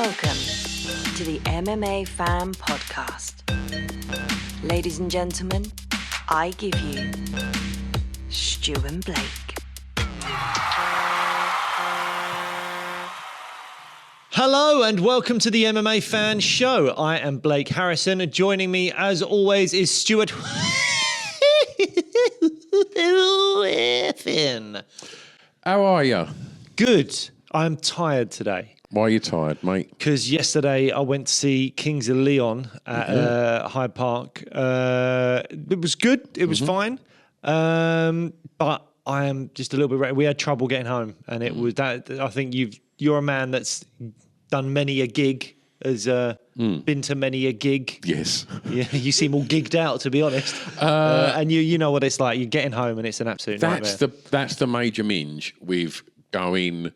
Welcome to the MMA Fan Podcast. Ladies and gentlemen, I give you Stu and Blake. Hello and welcome to the MMA Fan Show. I am Blake Harrison. Joining me, as always, is Stuart. How are you? Good. I'm tired today. Why are you tired, mate? Because yesterday I went to see Kings of Leon at Hyde Park. It was good. It was fine. But I am just a little bit ready. We had trouble getting home, and it was that. I think you're a man that's done many a gig, has been to many a gig. Yes. Yeah, you seem all gigged out, to be honest. And you know what it's like. You're getting home, and it's an absolute nightmare. That's the major minge with going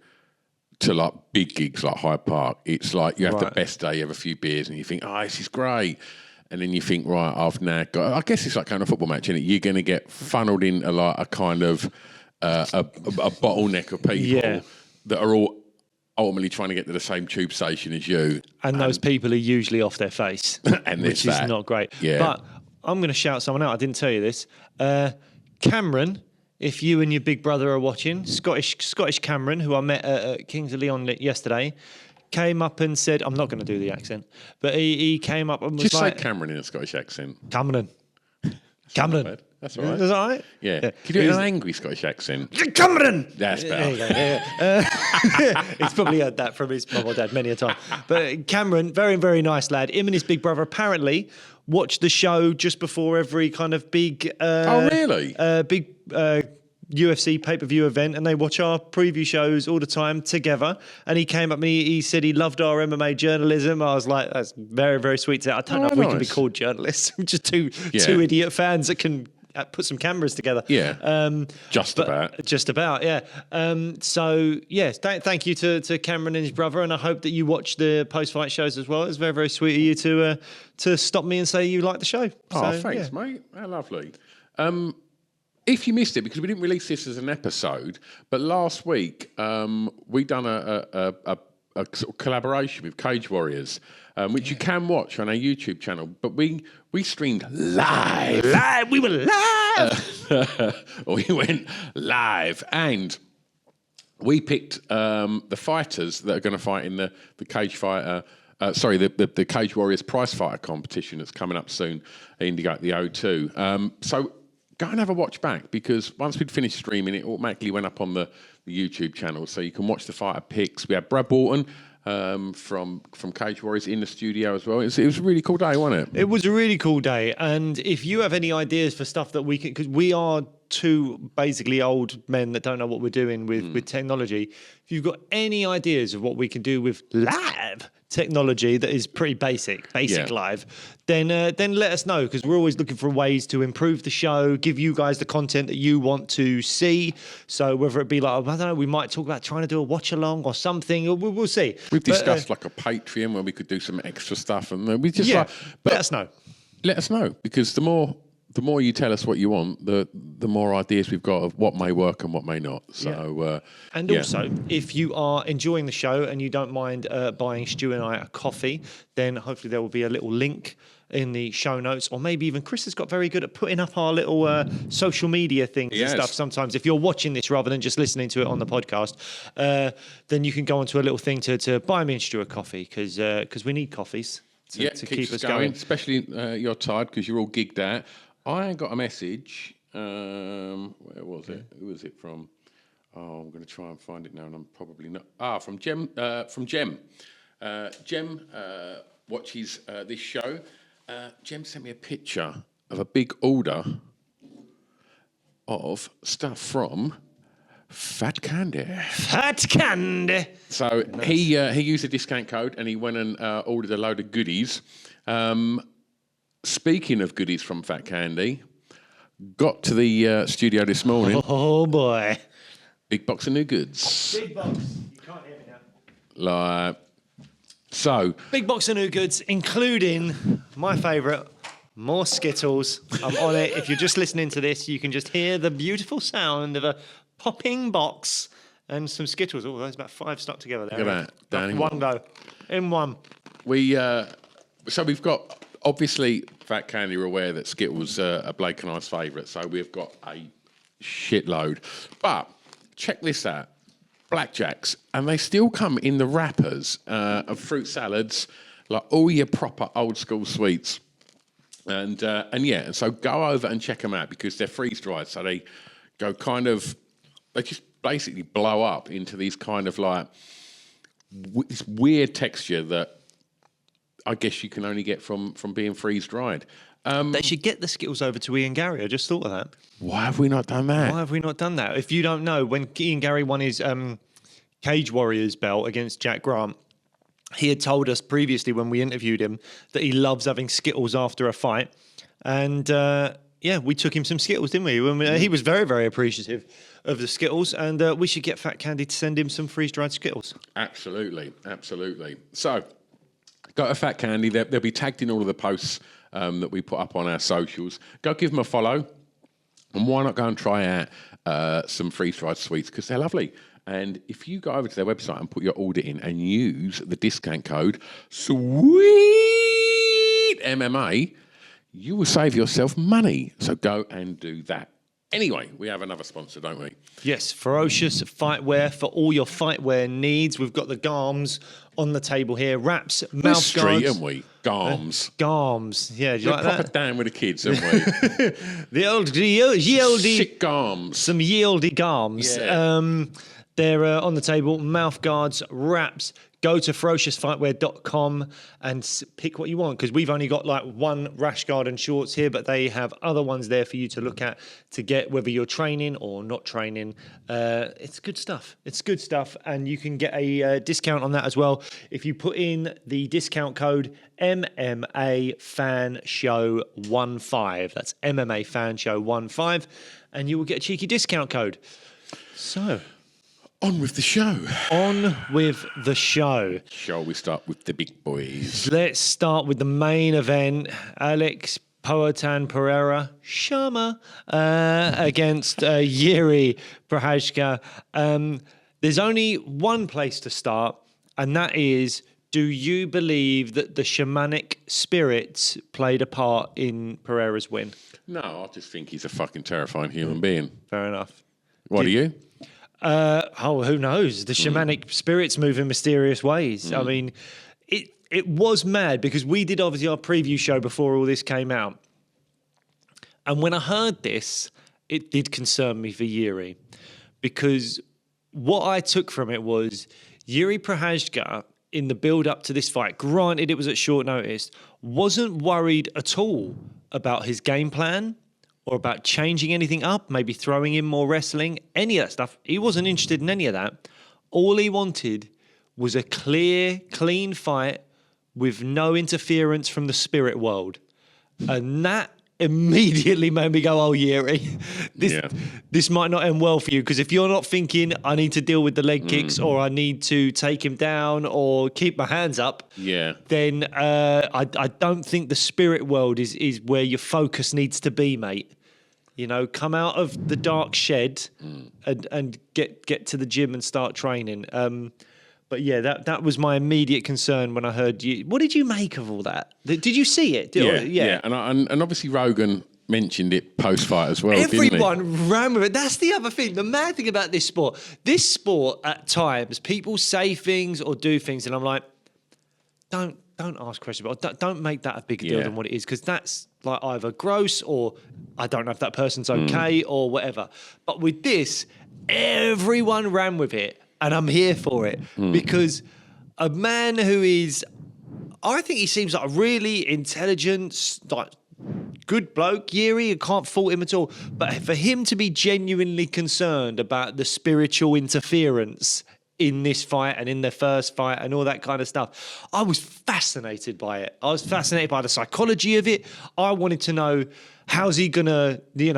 to like big gigs like Hyde Park. It's like you have the best day, you have a few beers, and you think, oh, this is great. And then you think, right, I've now got. I guess it's like going to a football match, isn't it? You're going to get funneled into like a kind of a bottleneck of people that are all ultimately trying to get to the same tube station as you. And those people are usually off their face, which is not great. Yeah. But I'm going to shout someone out. I didn't tell you this. Cameron, if you and your big brother are watching, Scottish Cameron, who I met at Kings of Leon yesterday, came up and said, I'm not going to do the accent, but he came up and was just like... say Cameron in a Scottish accent. Cameron. That's all right. Is that all right? Yeah. Can you do it in an angry Scottish accent? Cameron! That's better. He's probably heard that from his mum or dad many a time. But Cameron, very, very nice lad. Him and his big brother apparently watch the show just before every kind of big... oh, really? Big UFC pay-per-view event, and they watch our preview shows all the time together. And he came up and he said he loved our MMA journalism. I was like, that's very, very sweet. I don't know if we can be called journalists. We're just two idiot fans that can put some cameras together. Yeah. Just about, yeah. So, yes, thank you to Cameron and his brother, and I hope that you watch the post-fight shows as well. It's very, very sweet of you to stop me and say you like the show. Oh, thanks, mate. How lovely. If you missed it, because we didn't release this as an episode, but last week we done a sort of collaboration with Cage Warriors, which you can watch on our YouTube channel. But we streamed live. We were live. We went live, and we picked the fighters that are going to fight in the Cage Fighter. The Cage Warriors prize fighter competition that's coming up soon in the O2. So go and have a watch back, because once we'd finished streaming, it automatically went up on the YouTube channel, so you can watch the fighter picks. We had Brad Walton from Cage Warriors in the studio as well. It was a really cool day, wasn't it? It was a really cool day, and if you have any ideas for stuff that we can, because we are two basically old men that don't know what we're doing with technology. If you've got any ideas of what we can do with live technology that is pretty basic live, then let us know, because we're always looking for ways to improve the show, give you guys the content that you want to see. So whether it be like, I don't know, we might talk about trying to do a watch along or something, we'll see. We've discussed like a Patreon where we could do some extra stuff, and we just let us know. Let us know, because the more you tell us what you want, the more ideas we've got of what may work and what may not. So, also, if you are enjoying the show and you don't mind buying Stu and I a coffee, then hopefully there will be a little link in the show notes, or maybe even Chris has got very good at putting up our little social media things and stuff. Sometimes, if you're watching this rather than just listening to it on the podcast, then you can go onto a little thing to buy me and Stu a coffee, because we need coffees to keep us going. Especially you're tired because you're all gigged out. I got a message. Where was it? Who was it from? Oh, I'm going to try and find it now, and I'm probably not. From Jem. Jem watches this show. Jem sent me a picture of a big order of stuff from Fat Candy. Fat Candy. So he used a discount code, and he went and ordered a load of goodies. Speaking of goodies from Fat Candy, got to the studio this morning. Oh, boy. Big box of new goods. Big box. You can't hear me now. Big box of new goods, including my favourite, more Skittles. I'm on it. If you're just listening to this, you can just hear the beautiful sound of a popping box and some Skittles. Oh, there's about 5 stuck together there. Look at that. Danny, one go. in one. So we've got, obviously, Fat Candy are aware that Skittles are Blake and I's favourite, so we've got a shitload. But check this out. Blackjacks, and they still come in the wrappers of fruit salads, like all your proper old school sweets. And so go over and check them out because they're freeze dried, so they go they just basically blow up into these kind of like this weird texture that I guess you can only get from being freeze dried. They should get the Skittles over to Ian Gary. I just thought of that. Why have we not done that? If you don't know, when Ian Gary won his Cage Warriors belt against Jack Grant, he had told us previously when we interviewed him that he loves having Skittles after a fight. And we took him some Skittles, didn't we? He was very, very appreciative of the Skittles, and we should get Fat Candy to send him some freeze-dried Skittles. Absolutely. So, go to Fat Candy. They'll be tagged in all of the posts that we put up on our socials. Go give them a follow, and why not go and try out some freeze-dried sweets, because they're lovely. And if you go over to their website and put your order in and use the discount code SWEET MMA, you will save yourself money. So go and do that. Anyway, we have another sponsor, don't we? Yes, Ferocious Fightwear for all your fightwear needs. We've got the Garms on the table here. Wraps, mouth street, guards. haven't we? Garms. Garms. Yeah, do you We're like proper that? down with the kids, haven't we? The old yieldy. Sick Garms. Some yieldy Garms. Yeah. They're on the table. Mouth guards, wraps. Go to ferociousfightwear.com and pick what you want, because we've only got like one rash guard and shorts here, but they have other ones there for you to look at to get whether you're training or not training. It's good stuff. And you can get a discount on that as well if you put in the discount code MMA Fan Show 15. That's MMA Fan Show 15, and you will get a cheeky discount code. So, on with the show. Shall we start with the big boys? Let's start with the main event. Alex Poatan Pereira Shama against Yuri Prochazka. There's only one place to start, and that is, do you believe that the shamanic spirits played a part in Pereira's win? No, I just think he's a fucking terrifying human being. Fair enough. What do you? Who knows? The shamanic spirits move in mysterious ways. I mean, it was mad because we did obviously our preview show before all this came out. And when I heard this, it did concern me for Yuri, because what I took from it was Yuri Prochazka in the build up to this fight, granted it was at short notice, wasn't worried at all about his game plan or about changing anything up, maybe throwing in more wrestling, any of that stuff. He wasn't interested in any of that. All he wanted was a clear, clean fight with no interference from the spirit world. And that immediately made me go, oh, Yuri, this might not end well for you, because if you're not thinking, I need to deal with the leg kicks or I need to take him down or keep my hands up, then I don't think the spirit world is where your focus needs to be, mate. You know, come out of the dark shed and get to the gym and start training. But yeah, that was my immediate concern when I heard you. What did you make of all that? Did you see it? Yeah. And obviously Rogan mentioned it post-fight as well, Everyone didn't he? ran with it. That's the other thing. The mad thing about this sport, at times, people say things or do things, and I'm like, don't ask questions, but don't make that a bigger deal than what it is, because that's like either gross or I don't know if that person's okay or whatever. But with this, everyone ran with it, and I'm here for it because a man who is, I think he seems like a really intelligent, like good bloke, Yuri. I can't fault him at all. But for him to be genuinely concerned about the spiritual interference in this fight and in their first fight and all that kind of stuff, I was fascinated by it. I was fascinated by the psychology of it. I wanted to know, how's he gonna deal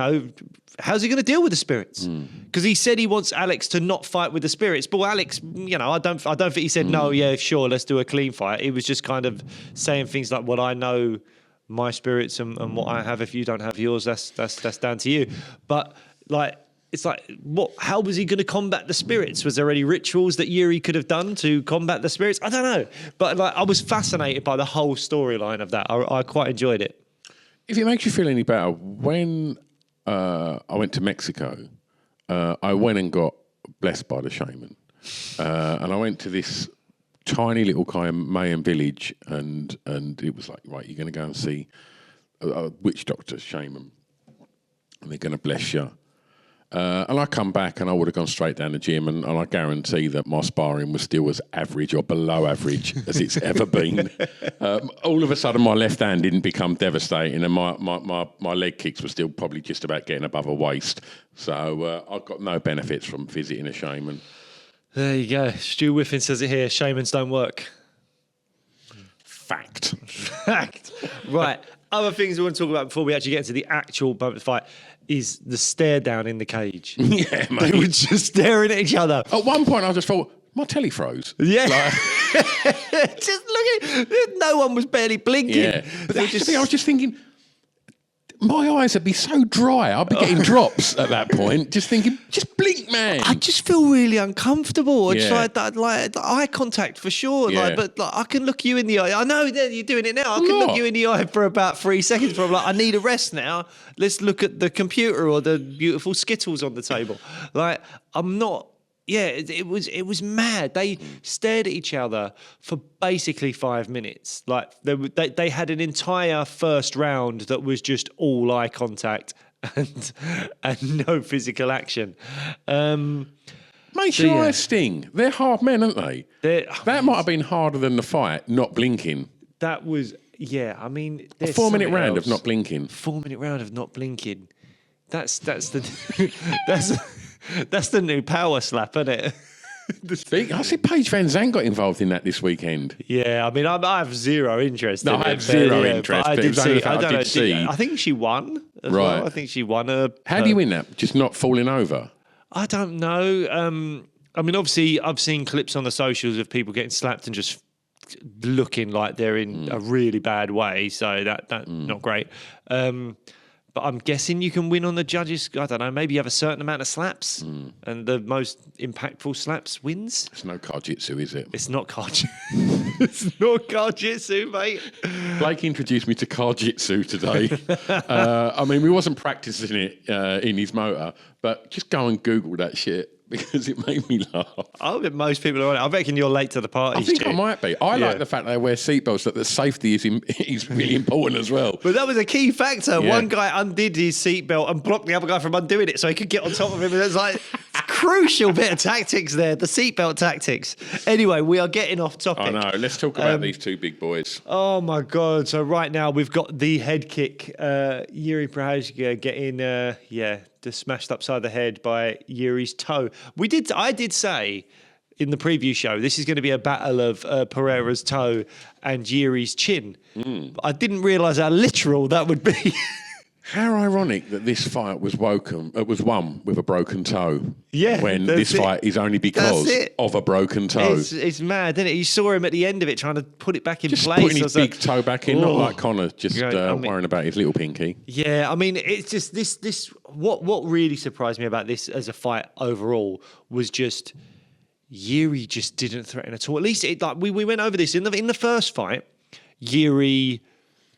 with the spirits? Because he said he wants Alex to not fight with the spirits. But Alex, I don't think he said no. Yeah, sure, let's do a clean fight. He was just kind of saying things like, "Well, I know my spirits and what I have. If you don't have yours, that's down to you." But like, it's like, what? How was he going to combat the spirits? Was there any rituals that Yuri could have done to combat the spirits? I don't know. But like, I was fascinated by the whole storyline of that. I quite enjoyed it. If it makes you feel any better, when I went to Mexico, I went and got blessed by the shaman. And I went to this tiny little kind of Mayan village, and it was like, right, you're going to go and see a witch doctor, shaman, and they're going to bless you. And I come back and I would have gone straight down the gym, and I guarantee that my sparring was still as average or below average as it's ever been. All of a sudden, my left hand didn't become devastating, and my leg kicks were still probably just about getting above a waist. So I got no benefits from visiting a shaman. There you go. Stu Whiffen says it here. Shamans don't work. Fact. Right. Other things we want to talk about before we actually get into the actual moment of the fight is the stare down in the cage. Yeah, mate. They were just staring at each other. At one point, I just thought, my telly froze. Yeah. Just looking. No one was barely blinking. Yeah. But I was just thinking, my eyes would be so dry. I'd be getting drops at that point. Just thinking, just blink, man. I just feel really uncomfortable. It's Yeah. like eye contact for sure. Yeah. But I can look you in the eye. I know that you're doing it now. I can look you in the eye for about 3 seconds. But I'm like, I need a rest now. Let's look at the computer or the beautiful Skittles on the table. Like, I'm not. Yeah, it was mad. They stared at each other for basically 5 minutes. Like they had an entire first round that was just all eye contact and no physical action. Makes your eyes sting. They're hard men, aren't they? That might have been harder than the fight, not blinking. That was, yeah. I mean, A 4 minute round of not blinking. 4 minute round of not blinking. That's the that's the new power slap, isn't it? I see Paige Van Zandt got involved in that this weekend. Yeah, I mean, I have zero interest. No, in I have it, zero but interest, But I but it did was only see. the I fact I don't know. did see. I think she won. As Right. well. I think she won a. How do you win that? Just not falling over? I don't know. I mean, obviously, I've seen clips on the socials of people getting slapped and just looking like they're in a really bad way. So that's not great. But I'm guessing you can win on the judges. I don't know. Maybe you have a certain amount of slaps, and the most impactful slaps wins. It's no Kajitsu, is it? It's not Kajitsu. It's not Kajitsu, mate. Blake introduced me to Kajitsu today. I mean, we wasn't practicing it in his motor, but just go and Google that shit because it made me laugh. I bet most people are on it. I reckon you're late to the party. I think I might be. I like the fact that they wear seatbelts, that the safety is really important as well. But that was a key factor. Yeah. One guy undid his seatbelt and blocked the other guy from undoing it so he could get on top of him. And it's like it's crucial bit of tactics there, the seatbelt tactics. Anyway, we are getting off topic. I know. Let's talk about these two big boys. Oh my God. So right now we've got the head kick. Yuri Prochazka getting, just smashed upside the head by Yuri's toe. I did say in the preview show, this is going to be a battle of Pereira's toe and Yuri's chin. But I didn't realise how literal that would be. How ironic that this fight was won with a broken toe. Yeah, when this fight is only because of a broken toe. It's mad, isn't it? You saw him at the end of it trying to put it back in just place. Putting his big toe back in, not like Conor, just I mean, worrying about his little pinky. Yeah, I mean, it's just this. What really surprised me about this as a fight overall was just Yuri just didn't threaten at all. At least we went over this in the first fight. Yuri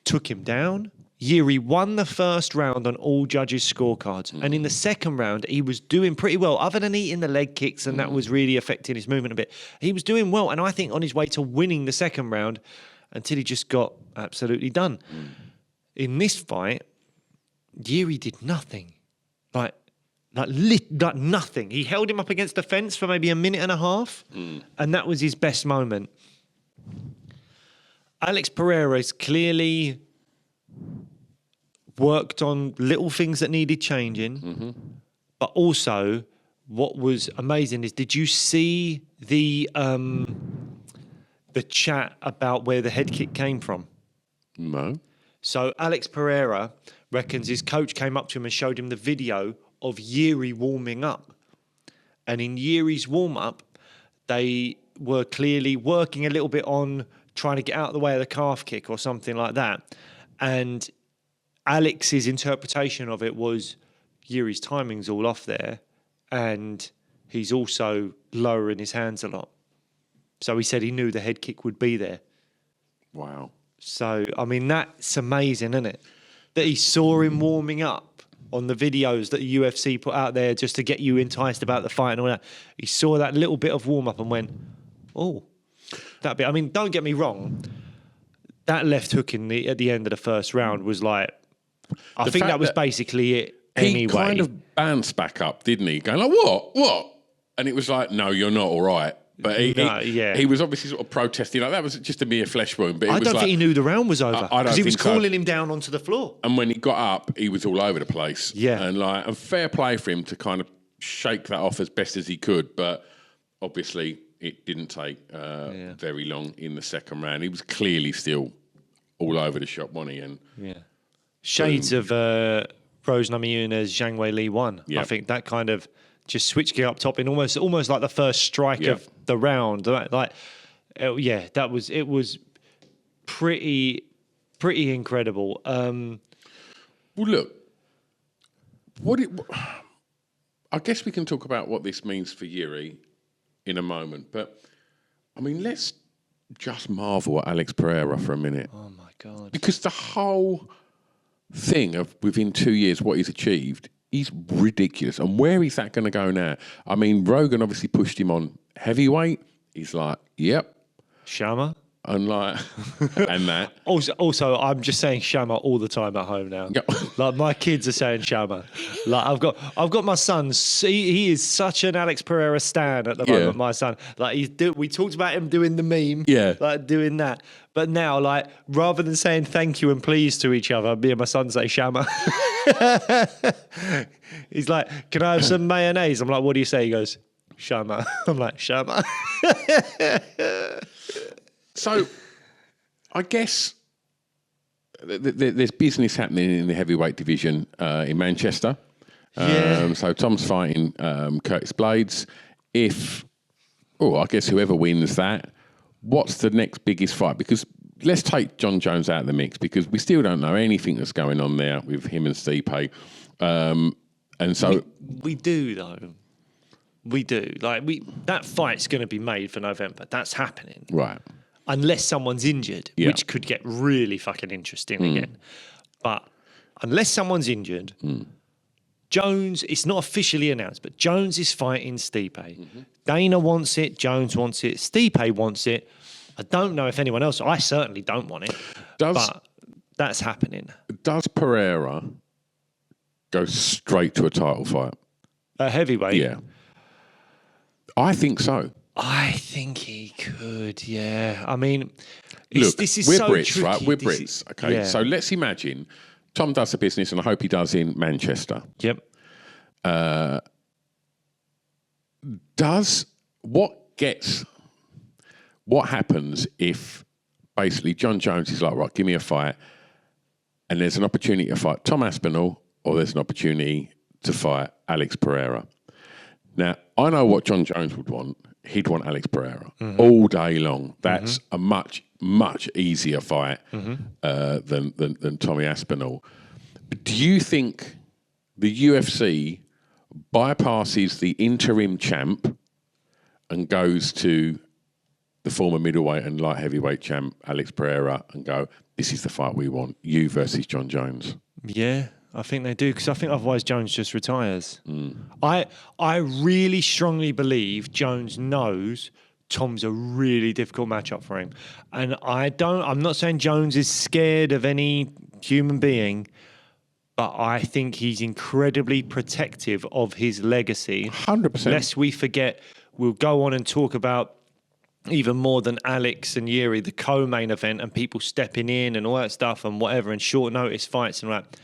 took him down. Yuri won the first round on all judges' scorecards. And in the second round, he was doing pretty well, other than eating the leg kicks, and that was really affecting his movement a bit. He was doing well, and I think on his way to winning the second round until he just got absolutely done. In this fight, Yuri did nothing. Like nothing. He held him up against the fence for maybe a minute and a half, and that was his best moment. Alex Pereira is clearly worked on little things that needed changing, but also what was amazing is, did you see the chat about where the head kick came from? No. So Alex Pereira reckons his coach came up to him and showed him the video of Yuri warming up. And in Yuri's warm-up, they were clearly working a little bit on trying to get out of the way of the calf kick or something like that. And Alex's interpretation of it was Yuri's timing's all off there, and he's also lowering his hands a lot. So he said he knew the head kick would be there. Wow. So, I mean, that's amazing, isn't it? That he saw him warming up on the videos that the UFC put out there just to get you enticed about the fight and all that. He saw that little bit of warm up and went, oh, that bit. I mean, don't get me wrong. That left hook at the end of the first round was like, I think that was basically it anyway. He kind of bounced back up, didn't he? Going like, what? And it was like, no, you're not all right. But he was obviously sort of protesting. Like that was just a mere flesh wound. But I don't think he knew the round was over because he was calling him down onto the floor. And when he got up, he was all over the place. Yeah, and fair play for him to kind of shake that off as best as he could. But obviously, it didn't take very long in the second round. He was clearly still all over the shop, wasn't he? And shades of Rose Namajunas, Zhang Wei Li won. I think that kind of just switched gear up top in almost like the first strike of the round. It was pretty incredible. Well, look, I guess we can talk about what this means for Yuri in a moment, but I mean, let's just marvel at Alex Pereira for a minute. Oh my God! Because the whole thing of within 2 years what he's achieved is ridiculous. And where is that going to go now? I mean, Rogan obviously pushed him on heavyweight. He's like, yep. Shama. And like, and that. Also, I'm just saying Shama all the time at home now. Like my kids are saying Shama. Like I've got my son. He is such an Alex Pereira stan at the moment. My son, like we talked about him doing the meme. Like doing that. But now, like rather than saying thank you and please to each other, me and my son say Shama. He's like, can I have some mayonnaise? I'm like, what do you say? He goes, Shama. I'm like, Shama. So, I guess there's business happening in the heavyweight division in Manchester. So Tom's fighting Curtis Blades. I guess whoever wins that, what's the next biggest fight? Because let's take John Jones out of the mix because we still don't know anything that's going on there with him and Stipe. And so we do though. We do. Like that fight's going to be made for November. That's happening. Right. Unless someone's injured, which could get really fucking interesting again. But unless someone's injured, Jones, it's not officially announced, but Jones is fighting Stipe. Mm-hmm. Dana wants it, Jones wants it, Stipe wants it. I don't know if anyone else, I certainly don't want it, but that's happening. Does Pereira go straight to a title fight? A heavyweight? Yeah. I think so. I think he could, yeah. I mean, look, this is we're so Brits, tricky. right? We're Brits, okay? Yeah. So let's imagine Tom does the business, and I hope he does in Manchester. Yep. What happens if basically John Jones is like, right, give me a fight, and there's an opportunity to fight Tom Aspinall, or there's an opportunity to fight Alex Pereira. Now, I know what John Jones would want. He'd want Alex Pereira all day long. That's a much, much easier fight than Tommy Aspinall. But do you think the UFC bypasses the interim champ and goes to the former middleweight and light heavyweight champ, Alex Pereira, and go, this is the fight we want, you versus John Jones? Yeah. I think they do, because I think otherwise Jones just retires. I really strongly believe Jones knows Tom's a really difficult matchup for him. And I'm not saying Jones is scared of any human being, but I think he's incredibly protective of his legacy. 100%. Lest we forget, we'll go on and talk about even more than Alex and Yuri, the co-main event and people stepping in and all that stuff and whatever, and short notice fights and all that.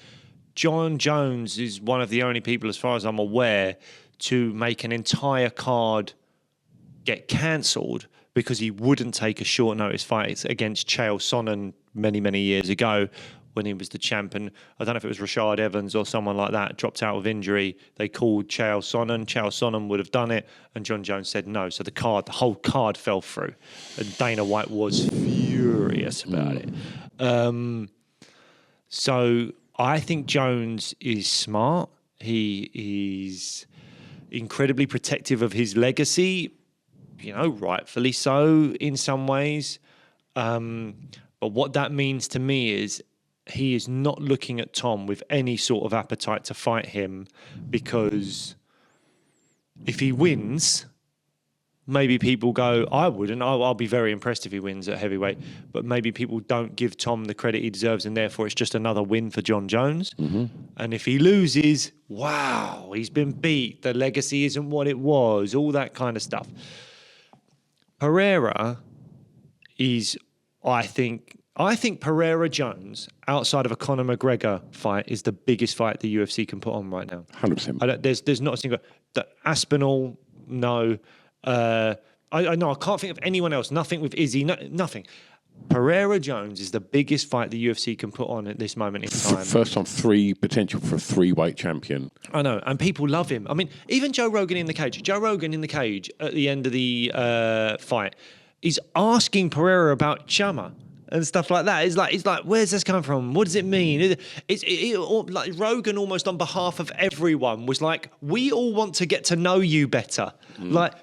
John Jones is one of the only people, as far as I'm aware, to make an entire card get cancelled because he wouldn't take a short notice fight against Chael Sonnen many, many years ago when he was the champion. I don't know if it was Rashad Evans or someone like that, dropped out with injury. They called Chael Sonnen. Chael Sonnen would have done it, and John Jones said no. So the whole card fell through. And Dana White was furious about it. So I think Jones is smart. He is incredibly protective of his legacy, rightfully so in some ways. But what that means to me is he is not looking at Tom with any sort of appetite to fight him, because if he wins, maybe people go, I wouldn't. I'll be very impressed if he wins at heavyweight. But maybe people don't give Tom the credit he deserves, and therefore it's just another win for John Jones. Mm-hmm. And if he loses, wow, he's been beat. The legacy isn't what it was, all that kind of stuff. Pereira is, I think Pereira Jones, outside of a Conor McGregor fight, is the biggest fight the UFC can put on right now. 100%. There's not a single. The Aspinall, no. I can't think of anyone else. Nothing with Izzy. Nothing. Pereira Jones is the biggest fight the UFC can put on at this moment in time. First on potential for a 3-weight champion. I know, and people love him. I mean, even Joe Rogan in the cage. Joe Rogan in the cage at the end of the fight is asking Pereira about Chama and stuff like that. It's like, where's this come from? What does it mean? Like Rogan, almost on behalf of everyone, was like, we all want to get to know you better,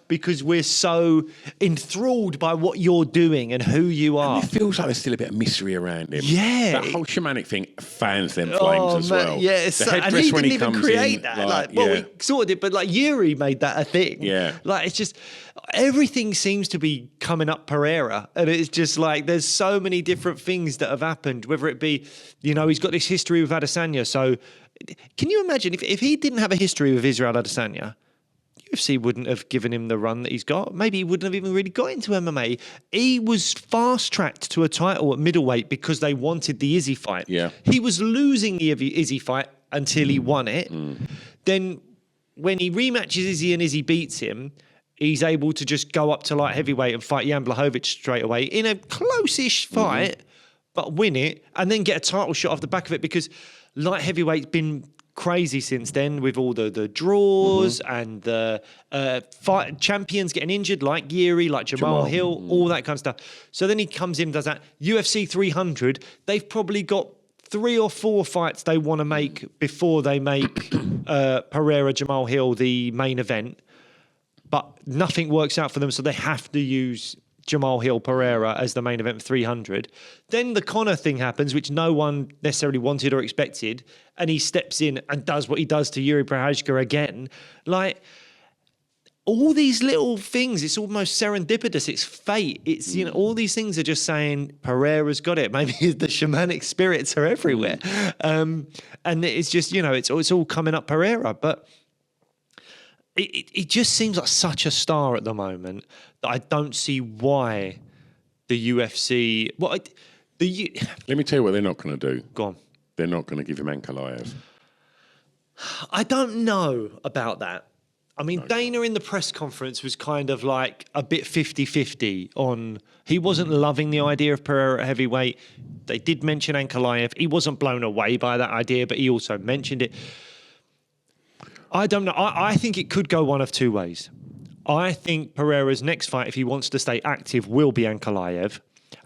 because we're so enthralled by what you're doing and who you are. And it feels like there's still a bit of mystery around him. Yeah, that whole shamanic thing fans them flames as well. Yeah, and he didn't even create that. We sort of did, but like Yuri made that a thing. Yeah, like it's just everything seems to be coming up Pereira, and it's just like there's so many different things that have happened, whether it be, he's got this history with Adesanya. So can you imagine if he didn't have a history with Israel Adesanya, UFC wouldn't have given him the run that he's got. Maybe he wouldn't have even really got into MMA. He was fast-tracked to a title at middleweight because they wanted the Izzy fight. Yeah. He was losing the Izzy fight until he won it. Then when he rematches Izzy and Izzy beats him, he's able to just go up to light heavyweight and fight Jan Blachowicz straight away in a close-ish fight, but win it, and then get a title shot off the back of it, because light heavyweight's been crazy since then, with all the draws and the fight champions getting injured, like Yuri, like Jamal Hill, all that kind of stuff. So then he comes in and does that. UFC 300, they've probably got 3 or 4 fights they want to make before they make Pereira Jamal Hill the main event. But nothing works out for them, so they have to use Jamal Hill Pereira as the main event for 300. Then the Conor thing happens, which no one necessarily wanted or expected, and he steps in and does what he does to Yuri Prochazka again. Like, all these little things, it's almost serendipitous, it's fate. It's, all these things are just saying, Pereira's got it. Maybe the shamanic spirits are everywhere. And it's just, it's all coming up Pereira. But it just seems like such a star at the moment that I don't see why the UFC... Let me tell you what they're not going to do. Go on. They're not going to give him Ankalaev. I don't know about that. I mean, Dana in the press conference was kind of like a bit 50-50 on... He wasn't loving the idea of Pereira at heavyweight. They did mention Ankalaev. He wasn't blown away by that idea, but he also mentioned it. I don't know. I think it could go one of two ways. I think Pereira's next fight, if he wants to stay active, will be Ankalaev.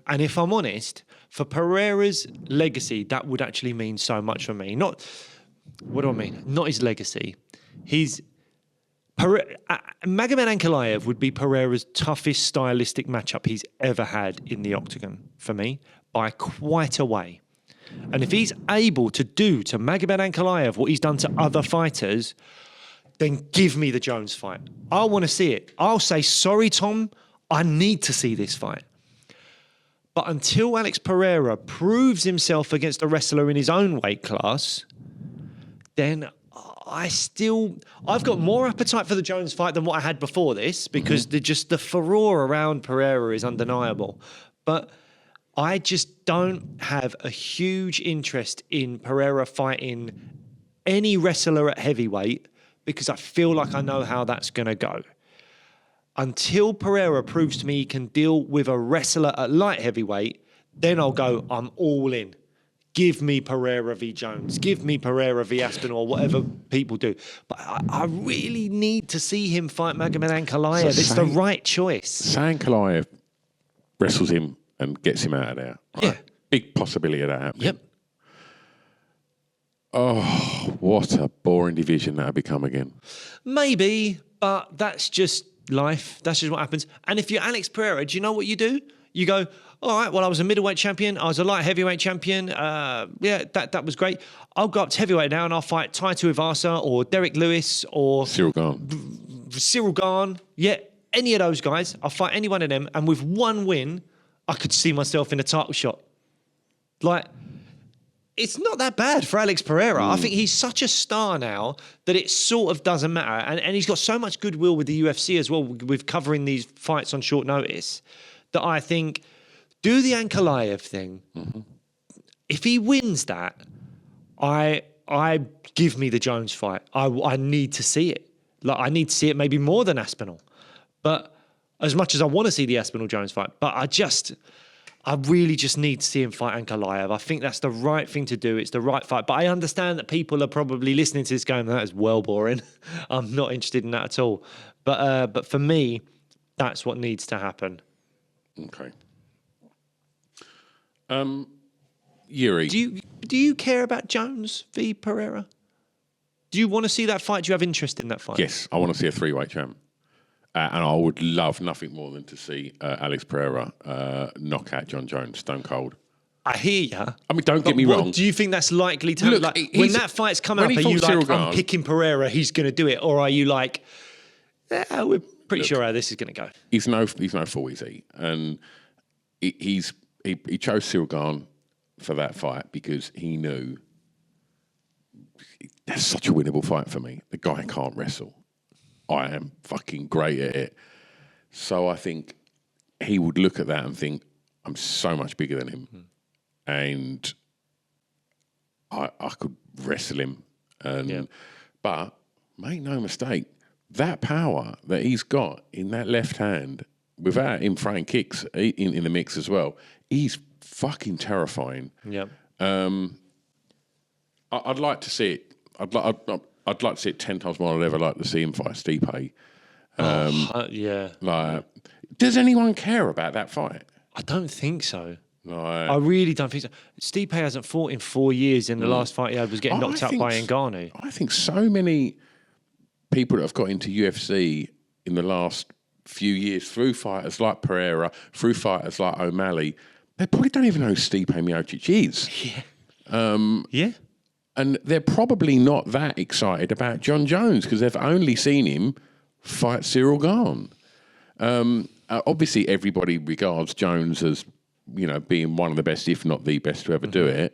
And if I'm honest, for Pereira's legacy, that would actually mean so much for me. What do I mean? Not his legacy. Magomed Ankalaev would be Pereira's toughest stylistic matchup he's ever had in the octagon, for me, by quite a way. And if he's able to do to Magomed Ankalaev what he's done to other fighters, then give me the Jones fight. I want to see it. I'll say, sorry, Tom, I need to see this fight. But until Alex Pereira proves himself against a wrestler in his own weight class, then I've got more appetite for the Jones fight than what I had before this, because the furore around Pereira is undeniable. But I just don't have a huge interest in Pereira fighting any wrestler at heavyweight, because I feel like I know how that's going to go. Until Pereira proves to me he can deal with a wrestler at light heavyweight, then I'll go, I'm all in. Give me Pereira v. Jones. Give me Pereira v. Aspinall, whatever people do. But I really need to see him fight Magomed Ankalaev. It's the right choice. Say Ankalaev wrestles him and gets him out of there. Right? Yeah. Big possibility of that happening. Yep. Oh, what a boring division that'll become again. Maybe, but that's just life. That's just what happens. And if you're Alex Pereira, do you know what you do? You go, all right, well, I was a middleweight champion. I was a light heavyweight champion. Yeah, that was great. I'll go up to heavyweight now and I'll fight Taito Ivasa or Derek Lewis or Cyril Gane. Yeah, any of those guys. I'll fight any one of them. And with one win, I could see myself in a title shot. Like, it's not that bad for Alex Pereira. I think he's such a star now that it sort of doesn't matter. And he's got so much goodwill with the UFC as well, with covering these fights on short notice, that I think, do the Ankalaev thing. Mm-hmm. If he wins that, I give me the Jones fight. I need to see it. Like, I need to see it maybe more than Aspinall. But as much as I want to see the Aspinall-Jones fight, but I really just need to see him fight Ankalaev. I think that's the right thing to do. It's the right fight. But I understand that people are probably listening to this going, that is well boring. I'm not interested in that at all. But for me, that's what needs to happen. Okay. Yuri. Do you care about Jones v Pereira? Do you want to see that fight? Do you have interest in that fight? Yes, I want to see a three-weight champ. And I would love nothing more than to see Alex Pereira knock out John Jones stone cold. I hear you. I mean, don't get me wrong. Do you think that's likely to happen? Like, when that fight's come up, are you like, I'm picking Pereira, he's going to do it? Or are you like, yeah, we're pretty sure how this is going to go? He's no fool, is he? And he chose Cyril Gane for that fight because he knew that's such a winnable fight for me. The guy can't wrestle. I am fucking great at it. So I think he would look at that and think, I'm so much bigger than him. And I could wrestle him. But make no mistake, that power that he's got in that left hand, without him throwing kicks in the mix as well, he's fucking terrifying. Yep. I'd like to see it. I'd like to see it 10 times more than I'd ever like to see him fight Stipe. Yeah. Like, does anyone care about that fight? I don't think so. Like, I really don't think so. Stipe hasn't fought in 4 years, and the last fight he had was getting knocked out by Ngannou. I think so many people that have got into UFC in the last few years through fighters like Pereira, through fighters like O'Malley, they probably don't even know who Stipe Miocic is. Yeah. Yeah. And they're probably not that excited about John Jones because they've only seen him fight Cyril Gane. Obviously, everybody regards Jones as, being one of the best, if not the best, to ever do it.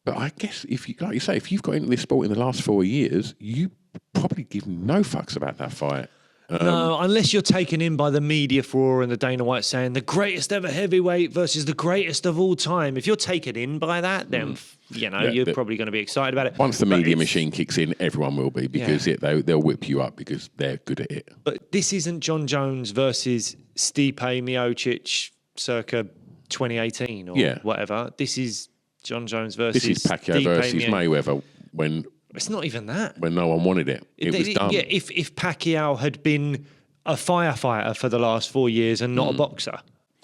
But I guess like you say, if you've got into this sport in the last 4 years, you probably give no fucks about that fight. No, unless you're taken in by the media furore and the Dana White saying the greatest ever heavyweight versus the greatest of all time. If you're taken in by that, then you're probably going to be excited about it. Once the media machine kicks in, everyone will be because they'll whip you up because they're good at it. But this isn't John Jones versus Stipe Miocic circa 2018 or whatever. This is John Jones versus This is Pacquiao Stipe versus Mayweather when. It's not even that. When no one wanted it. It was done. Yeah, if Pacquiao had been a firefighter for the last 4 years and not a boxer.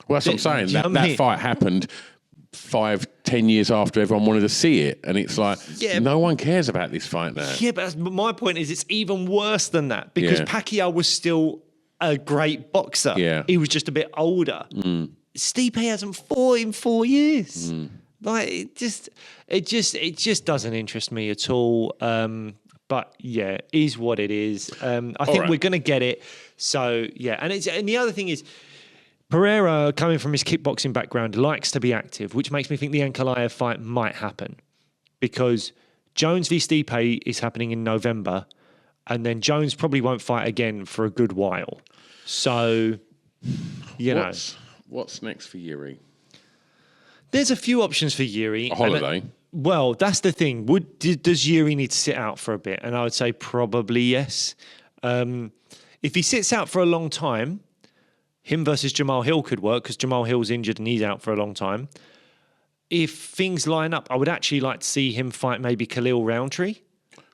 Well, that's what I'm saying. That fight happened 5-10 years after everyone wanted to see it. And it's like, no one cares about this fight now. Yeah, but my point is it's even worse than that because Pacquiao was still a great boxer. Yeah. He was just a bit older. Stipe hasn't fought in 4 years. Like it just doesn't interest me at all. But yeah, is what it is. I think we're going to get it. So yeah, and the other thing is, Pereira, coming from his kickboxing background, likes to be active, which makes me think the Ankalaev fight might happen because Jones v Stipe is happening in November, and then Jones probably won't fight again for a good while. So what's next for Yuri? There's a few options for Yuri. A holiday? Well, that's the thing. Does Yuri need to sit out for a bit? And I would say probably yes. If he sits out for a long time, him versus Jamal Hill could work because Jamal Hill's injured and he's out for a long time. If things line up, I would actually like to see him fight maybe Khalil Roundtree.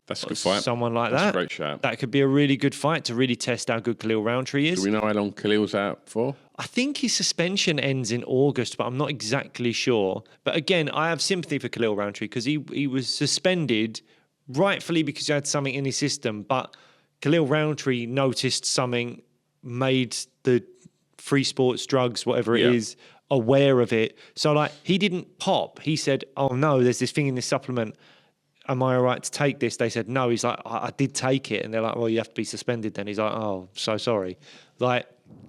That's a good fight. Someone like That's that. a great shout. That could be a really good fight to really test how good Khalil Roundtree is. Do we know how long Khalil's out for? I think his suspension ends in August, but I'm not exactly sure. But again, I have sympathy for Khalil Roundtree because he was suspended rightfully because he had something in his system, but Khalil Roundtree noticed something, made the free sports drugs, whatever it is, aware of it. So like he didn't pop. He said, "Oh no, there's this thing in this supplement. Am I all right to take this?" They said no. He's like, I did take it, and they're like, "Well, you have to be suspended." Then he's like, "Oh, so sorry." Like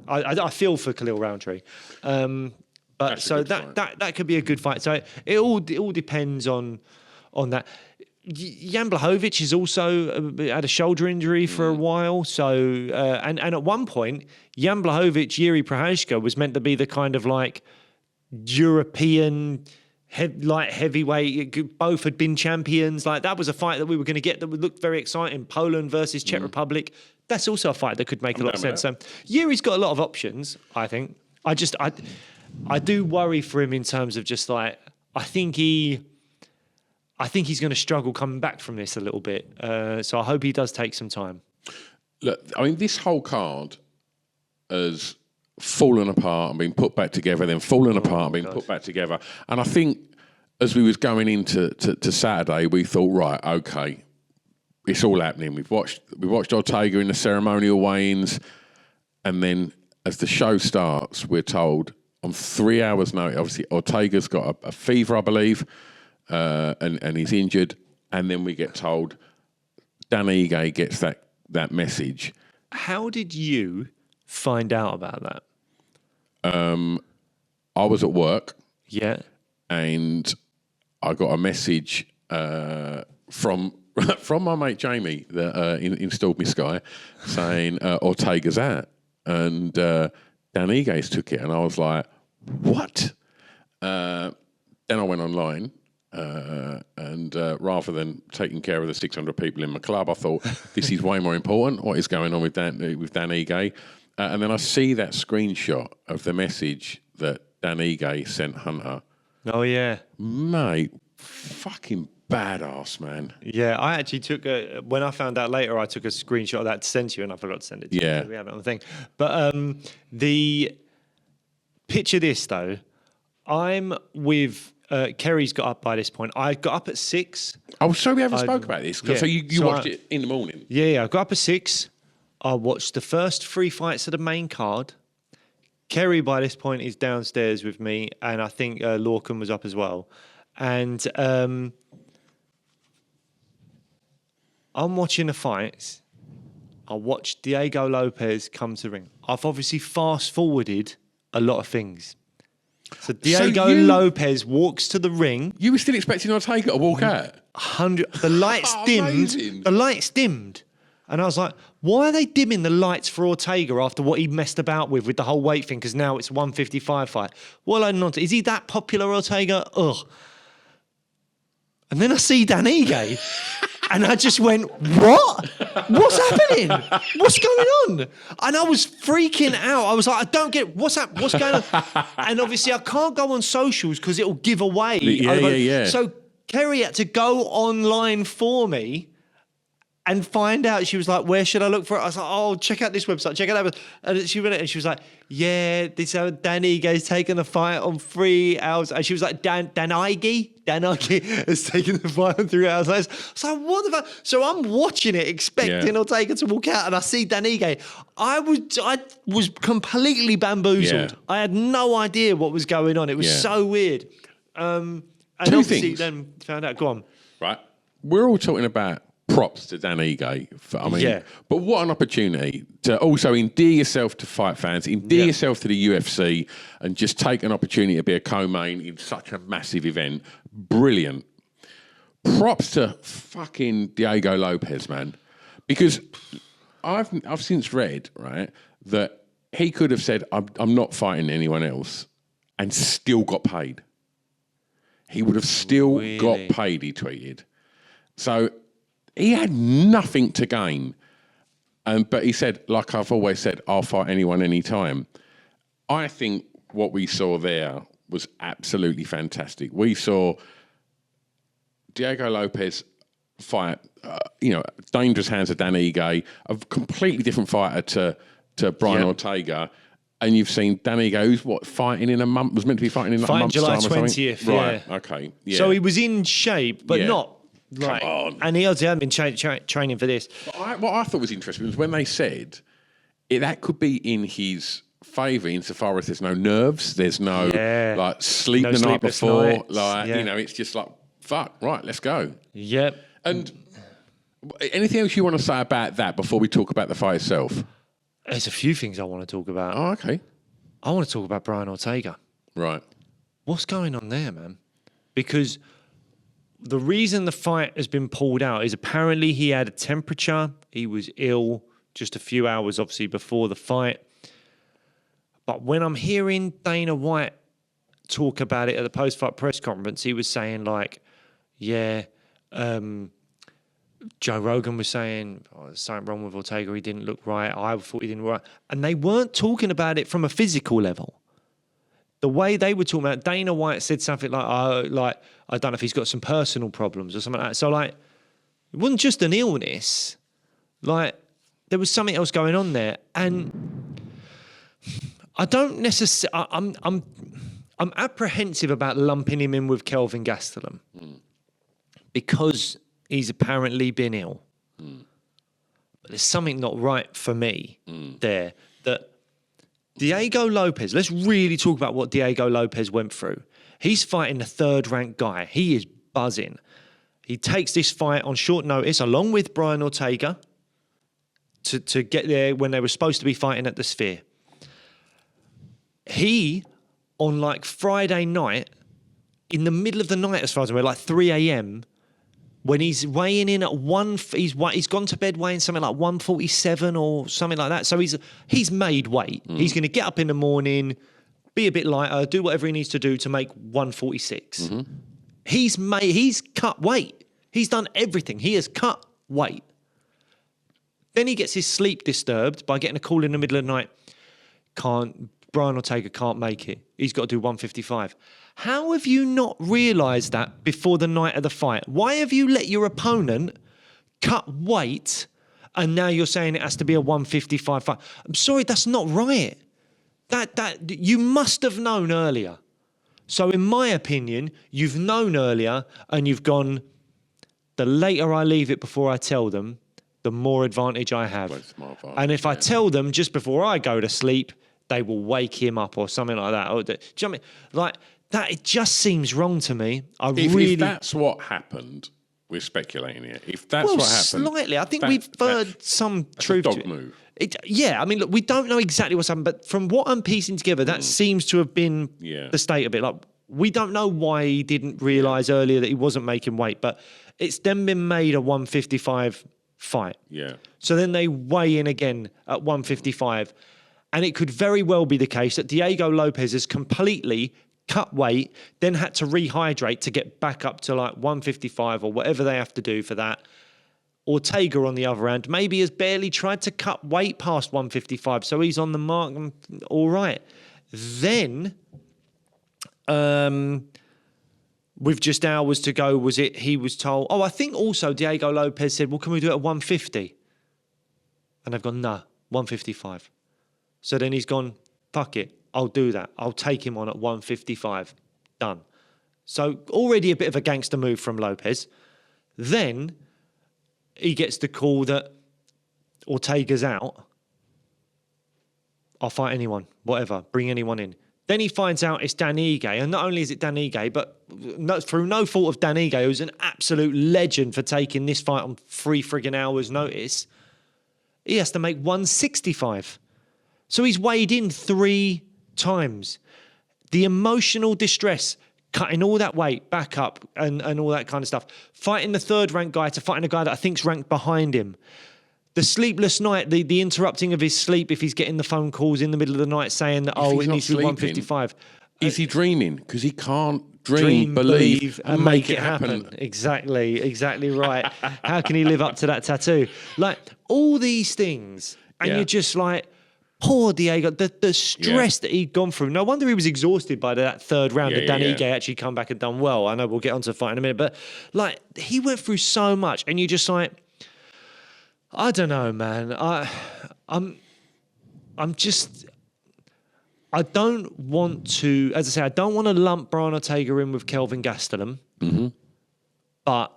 I feel for Khalil Roundtree. But so that could be a good fight. So it all depends on that. Jan Blachowicz has also had a shoulder injury for a while. So and at one point, Jan Blachowicz, Jiri Prochazka was meant to be the kind of like European light heavyweight. Both had been champions. Like that was a fight that we were going to get that would look very exciting. Poland versus Czech Republic. That's also a fight that could make a lot of sense. So Yuri's got a lot of options. I think. I do worry for him in terms of just like I think he's going to struggle coming back from this a little bit. So I hope he does take some time. Look, I mean, this whole card has fallen apart and been put back together, then fallen apart and been put back together. And I think as we was going into to Saturday, we thought, right, okay, it's all happening. We watched Ortega in the ceremonial weigh-ins, and then as the show starts, we're told on 3 hours' notice, obviously Ortega's got a fever, I believe, and he's injured, and then we get told Dan Ige gets that message. How did you find out about that? I was at work. Yeah. And I got a message from my mate Jamie that installed me Sky saying Ortega's out. And Dan Ige took it. And I was like, what? Then I went online. And rather than taking care of the 600 people in my club, I thought this is way more important. What is going on with Dan Ige? And then I see that screenshot of the message that Dan Ige sent Hunter. Oh yeah, mate, fucking badass, man. Yeah, I actually took when I found out later, I took a screenshot of that to send to you, and I forgot to send it to you. So we have it on the thing. But the picture this though, I'm with. Kerry's got up by this point. I got up at 6. Oh, sorry, we haven't spoke about this. So you watched it in the morning? Yeah, I got up at 6. I watched the first 3 fights of the main card. Kerry, by this point, is downstairs with me, and I think Lorcan was up as well. And I'm watching the fights. I watched Diego Lopez come to the ring. I've obviously fast-forwarded a lot of things. So Diego Lopez walks to the ring. You were still expecting Ortega to walk out? The lights dimmed. Amazing. The lights dimmed. And I was like, why are they dimming the lights for Ortega after what he messed about with the whole weight thing? Because now it's a 155 fight. Well, I'm not. Is he that popular, Ortega? Ugh. And then I see Dan Ige. And I just went, what? What's happening? What's going on? And I was freaking out. I was like, I don't get it. What's going on? And obviously I can't go on socials because it'll give away. Yeah. So Kerry had to go online for me and find out. She was like, where should I look for it? I was like, oh, check out this website. Check out that. And she went and she was like, yeah, this Dan Ige's taken the fight on 3 hours. And she was like, Dan Ige has taken the fight on 3 hours. I was like, what the fuck? So I'm watching it, expecting Ortega to walk out, and I see Dan Ige. I was completely bamboozled. Yeah. I had no idea what was going on. It was so weird. And Two obviously things. Then found out. Go on. Right. We're all talking about props to Dan Ige. But what an opportunity to also endear yourself to fight fans, endear yourself to the UFC, and just take an opportunity to be a co-main in such a massive event. Brilliant. Props to fucking Diego Lopez, man. Because I've since read, right, that he could have said, I'm not fighting anyone else, and still got paid. He would have still got paid, he tweeted. So he had nothing to gain. But he said, like I've always said, I'll fight anyone, anytime. I think what we saw there was absolutely fantastic. We saw Diego Lopez fight, dangerous hands of Dan Ige, a completely different fighter to Brian Ortega. And you've seen Dan Ige, who's fighting in a month, was meant to be fighting in like a month's July time or something? 20th, Right, yeah. okay. Yeah. So he was in shape, but Yeah. not like... Come on. And he hadn't been training for this. But what I thought was interesting was when they said that could be in his favour insofar as there's no nerves, there's no like sleep No the night sleepless before. nights, Like, yeah. you know, it's just like, fuck, right, let's go. Yep. And anything else you want to say about that before we talk about the fight itself? There's a few things I want to talk about. Oh, okay. I want to talk about Brian Ortega. Right. What's going on there, man? Because the reason the fight has been pulled out is apparently he had a temperature. He was ill just a few hours, obviously, before the fight. But when I'm hearing Dana White talk about it at the post-fight press conference, he was saying like, Joe Rogan was saying, there's something wrong with Ortega. He didn't look right. I thought he didn't look right. And they weren't talking about it from a physical level. The way they were talking about it, Dana White said something like, I don't know if he's got some personal problems or something like that. So, like, it wasn't just an illness. Like, there was something else going on there. And I don't necessarily... I'm apprehensive about lumping him in with Kelvin Gastelum because he's apparently been ill. But there's something not right for me there that Diego Lopez, let's really talk about what Diego Lopez went through. He's fighting a third-ranked guy. He is buzzing. He takes this fight on short notice along with Brian Ortega to get there when they were supposed to be fighting at the Sphere. He, on like Friday night, in the middle of the night as far as I remember, like 3 a.m., when he's weighing in at he's gone to bed weighing something like 147 or something like that. So he's made weight. He's going to get up in the morning, be a bit lighter, do whatever he needs to do to make 146. He's cut weight. He's done everything. He has cut weight. Then he gets his sleep disturbed by getting a call in the middle of the night. Brian Ortega can't make it. He's got to do 155. How have you not realised that before the night of the fight? Why have you let your opponent cut weight and now you're saying it has to be a 155 fight? I'm sorry, that's not right. That you must have known earlier. So in my opinion, you've known earlier and you've gone, the later I leave it before I tell them, the more advantage I have. And if I tell them just before I go to sleep, they will wake him up or something like that. Do you know what I mean? Like, that, it just seems wrong to me. If that's what happened, we're speculating here. If that's what happened... slightly. I think we've heard some truth to it. That's a dog move. I mean, look, we don't know exactly what's happened, but from what I'm piecing together, that seems to have been the state of it. Like, we don't know why he didn't realise earlier that he wasn't making weight, but it's then been made a 155 fight. Yeah. So then they weigh in again at 155. And it could very well be the case that Diego Lopez has completely cut weight, then had to rehydrate to get back up to like 155 or whatever they have to do for that. Ortega, on the other hand, maybe has barely tried to cut weight past 155, so he's on the mark and all right. Then, with just hours to go, he was told, I think also Diego Lopez said, well, can we do it at 150? And they've gone, no, 155. So then he's gone, fuck it, I'll do that. I'll take him on at 155. Done. So already a bit of a gangster move from Lopez. Then he gets the call that Ortega's out. I'll fight anyone, whatever, bring anyone in. Then he finds out it's Dan Ige, and not only is it Dan Ige, but through no fault of Dan Ige, who's an absolute legend for taking this fight on 3 friggin' hours' notice, he has to make 165. So he's weighed in 3 times. The emotional distress, cutting all that weight back up and all that kind of stuff. Fighting the third-ranked guy to fighting a guy that I think's ranked behind him. The sleepless night, the interrupting of his sleep if he's getting the phone calls in the middle of the night saying that, it needs to be 155. Is he dreaming? Because he can't dream, believe, and make it happen. Exactly right. How can he live up to that tattoo? Like, all these things. And you're just like, poor Diego, the stress that he'd gone through. No wonder he was exhausted by that third round that Dan Ige actually come back and done well. I know we'll get onto the fight in a minute, but like, he went through so much and you're just like, I don't know, man. I'm just, I don't want to, as I say, I don't want to lump Brian Ortega in with Kelvin Gastelum, but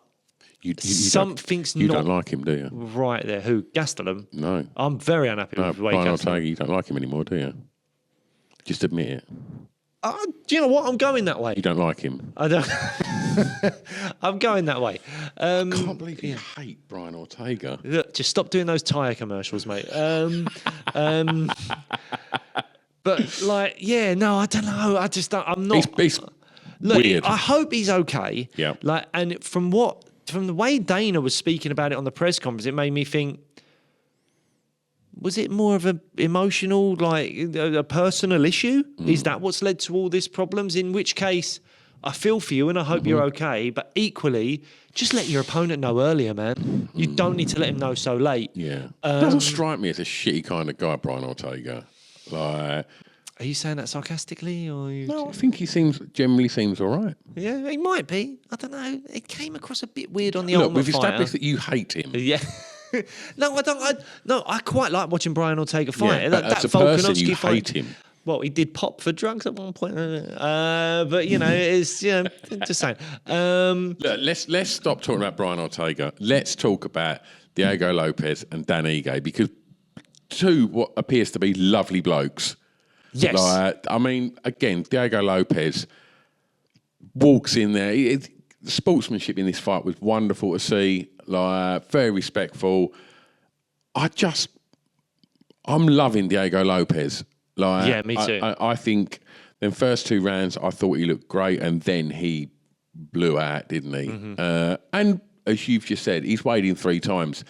something's you not don't like him, do you? right there. Who? Gastelum? No. I'm very unhappy with the way Brian Gastelum. Ortega, you don't like him anymore, do you? Just admit it. Do you know what? I'm going that way. You don't like him. I don't. I'm going that way. I can't believe you hate Brian Ortega. Look, just stop doing those tyre commercials, mate. But like, yeah, no, I don't know. I just don't. I'm not. He's Look, weird. I hope he's okay. Yeah. Like, and from the way Dana was speaking about it on the press conference, it made me think. Was it more of an emotional, like a personal issue? Is that what's led to all these problems? In which case, I feel for you and I hope you're okay. But equally, just let your opponent know earlier, man. You don't need to let him know so late. Yeah. Doesn't strike me as a shitty kind of guy, Brian Ortega. Like, are you saying that sarcastically, or no, I think he generally seems all right. Yeah, he might be. I don't know. It came across a bit weird on the Look, Ultimate we've Fighter. established that you hate him. Yeah. No, I don't. I quite like watching Brian Ortega fight. Yeah, but as a person, you fight, hate him. Well, he did pop for drugs at one point, but it's just saying. Look, let's stop talking about Brian Ortega. Let's talk about Diego Lopez and Dan Ige, because two what appears to be lovely blokes. Yes. I mean, again, Diego Lopez walks in there. The sportsmanship in this fight was wonderful to see. Like, very respectful. I'm loving Diego Lopez. Like, yeah, me too. I think the first two rounds, I thought he looked great, and then he blew out, didn't he? And as you've just said, he's weighed in 3 times.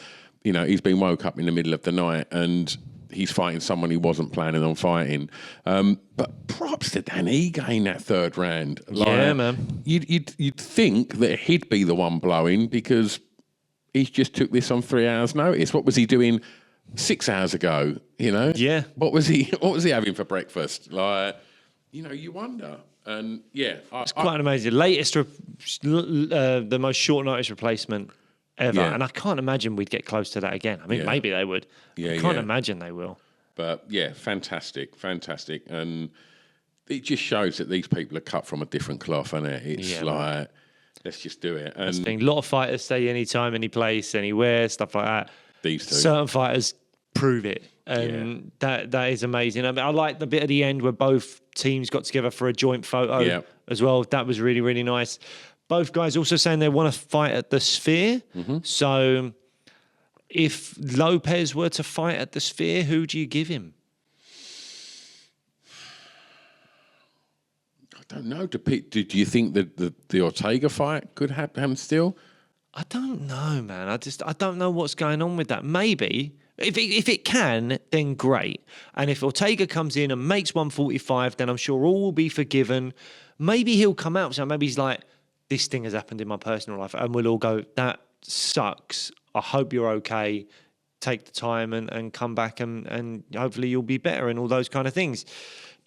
You know, he's been woke up in the middle of the night, and he's fighting someone he wasn't planning on fighting. But props to Dan Ige in that third round. Like, yeah, man. You'd think that he'd be the one blowing, because he's just took this on 3 hours' notice. What was he doing 6 hours ago? You know? Yeah. What was he having for breakfast? Like, you wonder. And yeah, it's quite amazing. Latest, the most short notice replacement ever, and I can't imagine we'd get close to that again. I mean, maybe they would. I can't imagine they will. But yeah, fantastic, and it just shows that these people are cut from a different cloth, and it's like, let's just do it. And a lot of fighters say anytime, any place, anywhere, stuff like that. These two, certain fighters prove it, and that is amazing. I mean, I like the bit at the end where both teams got together for a joint photo as well. That was really, really nice. Both guys also saying they want to fight at the Sphere. So if Lopez were to fight at the Sphere, who do you give him? I don't know. Do you think that the Ortega fight could happen still? I don't know, man. I don't know what's going on with that. Maybe. If it can, then great. And if Ortega comes in and makes 145, then I'm sure all will be forgiven. Maybe he'll come out. So maybe he's like, this thing has happened in my personal life. And we'll all go, that sucks. I hope you're okay. Take the time and come back and hopefully you'll be better and all those kind of things.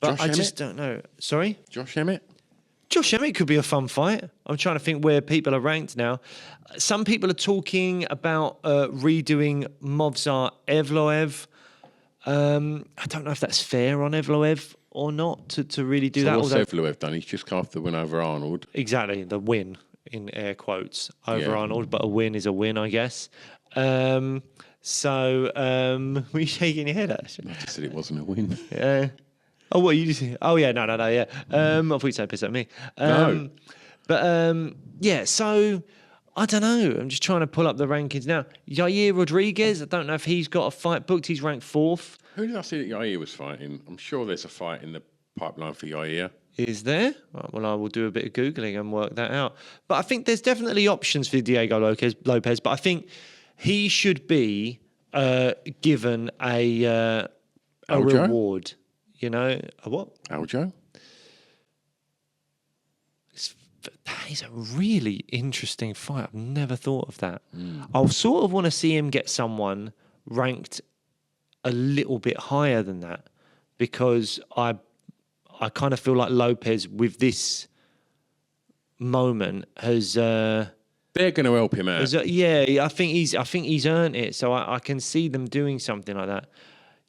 But I just don't know. Sorry? Josh Emmett? Josh Emmett could be a fun fight. I'm trying to think where people are ranked now. Some people are talking about redoing Movsar Evloev. I don't know if that's fair on Evloev or not to really do that. What's Evloev done? He's just come off the win over Arnold. Exactly, the win in air quotes over Arnold, but a win is a win, I guess. Were you shaking your head at? I just said it wasn't a win. Yeah. Oh, what you just? Oh, yeah, no, yeah. I thought you'd say piss at me. No. But yeah. So I don't know. I'm just trying to pull up the rankings now. Yair Rodriguez. I don't know if he's got a fight booked. He's ranked 4th. Who did I see that Yair was fighting? I'm sure there's a fight in the pipeline for Yair. Is there? Right, well, I will do a bit of Googling and work that out. But I think there's definitely options for Diego Lopez. But I think he should be given a reward. You know, a what? Aljo? That is a really interesting fight. I've never thought of that. I'll sort of want to see him get someone ranked a little bit higher than that, because I kind of feel like Lopez with this moment has they're going to help him out. I think he's earned it. So I can see them doing something like that.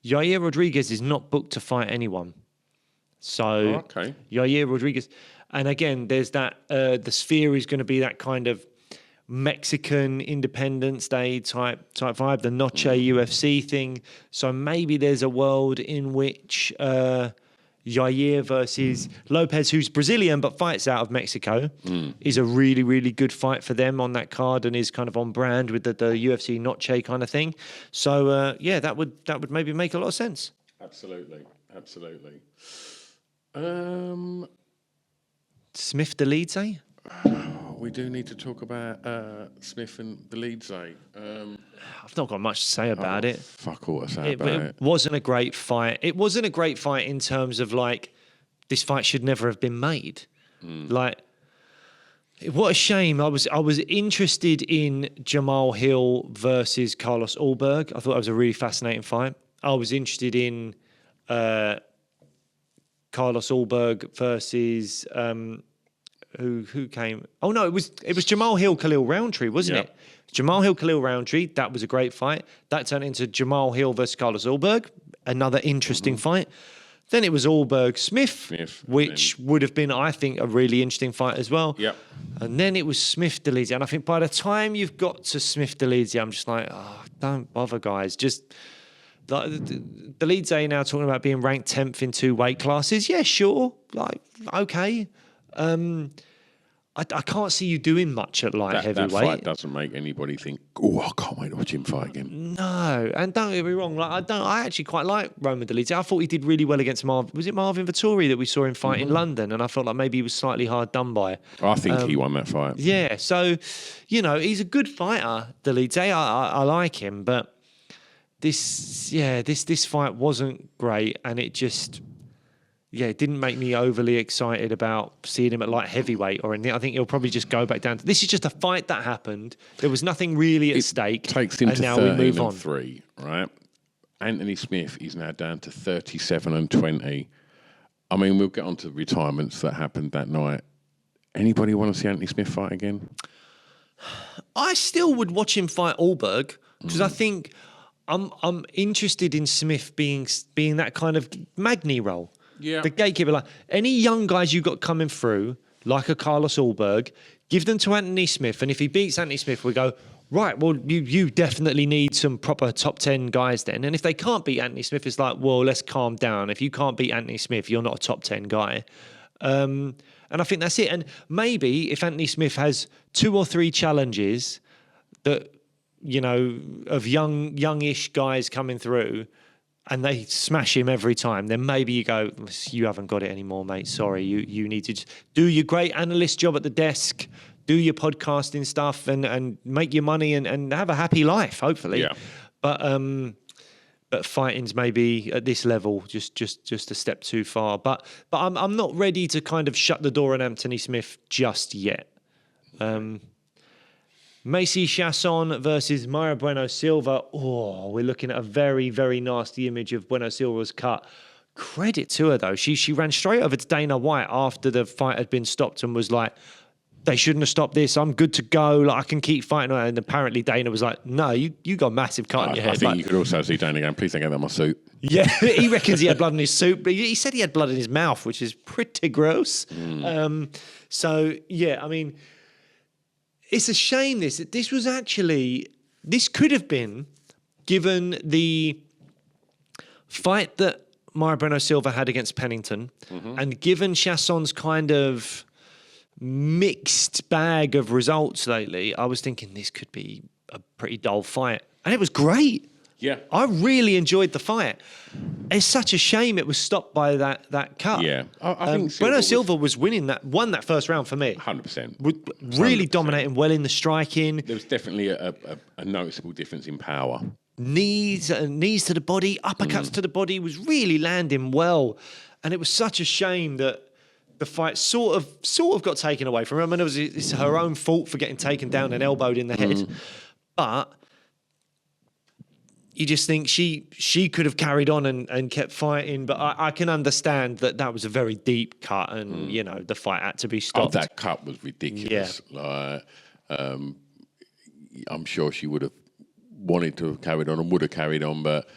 Yair Rodriguez is not booked to fight anyone. So okay. Yair Rodriguez. And again, there's that, the Sphere is going to be that kind of Mexican Independence Day type vibe, the Noche UFC thing. So maybe there's a world in which Yair versus Lopez, who's Brazilian but fights out of Mexico, is a really, really good fight for them on that card and is kind of on brand with the UFC Noche kind of thing. So that would maybe make a lot of sense. Absolutely. Smith Delize? We do need to talk about Smith and Delize. I've not got much to say about it. Fuck all to say about it. It wasn't a great fight. It wasn't a great fight in terms of like, this fight should never have been made. Like, what a shame. I was interested in Jamal Hill versus Carlos Ulberg. I thought that was a really fascinating fight. I was interested in Carlos Ulberg versus who came? Oh no, it was Jamal Hill, Khalil Roundtree, wasn't it? Jamal Hill, Khalil Roundtree. That was a great fight. That turned into Jamal Hill versus Carlos Ulberg. Another interesting fight. Then it was Ulberg Smith, which would have been, I think, a really interesting fight as well. Yep. And then it was Smith Delize. And I think by the time you've got to Smith Delize, I'm just like, oh, don't bother, guys. Just Delize now talking about being ranked 10th in 2 weight classes. Yeah, sure. Like, okay. I can't see you doing much at light heavyweight. That fight doesn't make anybody think, oh, I can't wait to watch him fight again. No, and don't get me wrong. Like, I actually quite like Roman Delize. I thought he did really well against Was it Marvin Vettori that we saw him fight in London? And I felt like maybe he was slightly hard done by. I think he won that fight. Yeah, so he's a good fighter, Delize. I like him, but this fight wasn't great, and it just. Yeah, it didn't make me overly excited about seeing him at light heavyweight or anything. I think he'll probably just go back down to... This is just a fight that happened. There was nothing really at stake. Takes him and to now 13 we move and on. 3, right? Anthony Smith is now down to 37 and 20. I mean, we'll get on to retirements that happened that night. Anybody want to see Anthony Smith fight again? I still would watch him fight Ulberg because I think I'm interested in Smith being that kind of Magny role. Yeah. The gatekeeper, like any young guys you got coming through, like a Carlos Ulberg, give them to Anthony Smith. And if he beats Anthony Smith, we go, right, well, you definitely need some proper top 10 guys then. And if they can't beat Anthony Smith, it's like, well, let's calm down. If you can't beat Anthony Smith, you're not a top 10 guy. And I think that's it. And maybe if Anthony Smith has 2 or 3 challenges that, of youngish guys coming through, and they smash him every time, then maybe you go, you haven't got it anymore, mate. Sorry, you need to just do your great analyst job at the desk, do your podcasting stuff, and make your money and have a happy life, hopefully. Yeah. But fighting's maybe at this level just a step too far. But I'm not ready to kind of shut the door on Anthony Smith just yet. Macy Chasson versus Mayra Bueno Silva. Oh, we're looking at a very, very nasty image of Bueno Silva's cut. Credit to her, though. She ran straight over to Dana White after the fight had been stopped and was like, they shouldn't have stopped this. I'm good to go. Like, I can keep fighting. And apparently Dana was like, no, you got a massive cut on your head. I think you could also see Dana going, please don't get that in my suit. Yeah, he reckons he had blood in his suit, but he said he had blood in his mouth, which is pretty gross. So, yeah, I mean... It's a shame this could have been, given the fight that Mayra Bueno Silva had against Pennington, and given Chasson's kind of mixed bag of results lately, I was thinking this could be a pretty dull fight. And it was great. Yeah. I really enjoyed the fight. It's such a shame it was stopped by that cut. Yeah. I think Bueno Silva was won that first round for me. 100%. Really dominating well in the striking. There was definitely a noticeable difference in power. Knees to the body, uppercuts to the body, was really landing well. And it was such a shame that the fight sort of got taken away from her. I mean, it's her own fault for getting taken down and elbowed in the head. But you just think she could have carried on and kept fighting. But I can understand that was a very deep cut and, the fight had to be stopped. Oh, that cut was ridiculous. Yeah. I'm sure she would have wanted to have carried on and would have carried on, but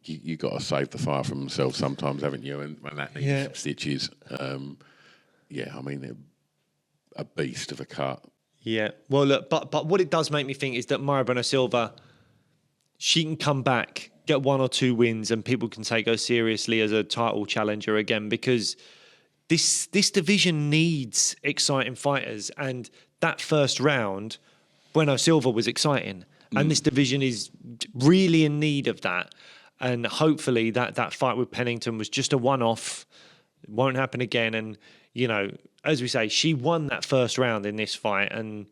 you got to save the fire from themselves sometimes, haven't you? And when that needs stitches, I mean, they're a beast of a cut. Yeah. Well, look, but what it does make me think is that Mayra Bueno Silva, she can come back, get 1 or 2 wins, and people can take her seriously as a title challenger again, because this division needs exciting fighters, and that first round, Bueno Silva was exciting, and this division is really in need of that. And hopefully that fight with Pennington was just a one-off. It won't happen again. And, you know, as we say, she won that first round in this fight, and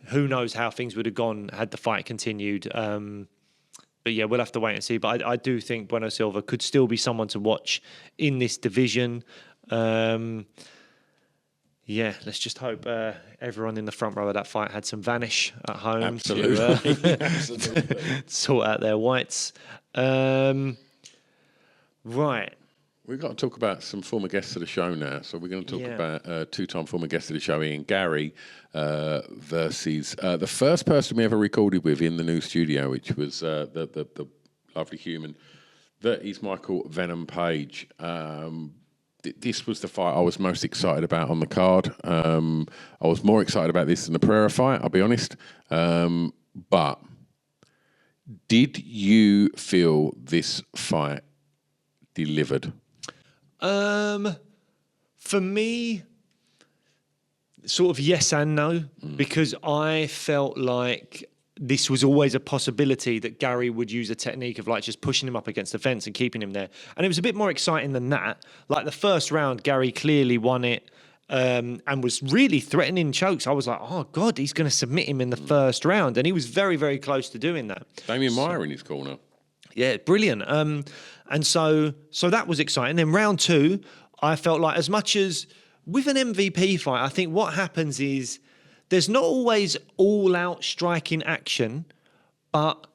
who knows how things would have gone had the fight continued. But yeah, we'll have to wait and see. But I do think Bueno Silva could still be someone to watch in this division. Yeah, let's just hope everyone in the front row of that fight had some Vanish at home. Absolutely. To sort out their whites. Right. We've got to talk about some former guests of the show now. So we're going to talk about two-time former guest of the show, Ian Garry, versus the first person we ever recorded with in the new studio, which was the lovely human. That is Michael Venom Page. This was the fight I was most excited about on the card. I was more excited about this than the Pereira fight, I'll be honest. But did you feel this fight delivered? For me, sort of yes and no, because I felt like this was always a possibility that Garry would use a technique of like just pushing him up against the fence and keeping him there. And it was a bit more exciting than that. Like the first round, Garry clearly won it and was really threatening chokes. I was like, oh God, he's going to submit him in the first round. And he was very, very close to doing that. Damien Meyer in his corner. Yeah, brilliant. And so that was exciting. Then round 2, I felt like as much as with an MVP fight, I think what happens is there's not always all-out striking action, but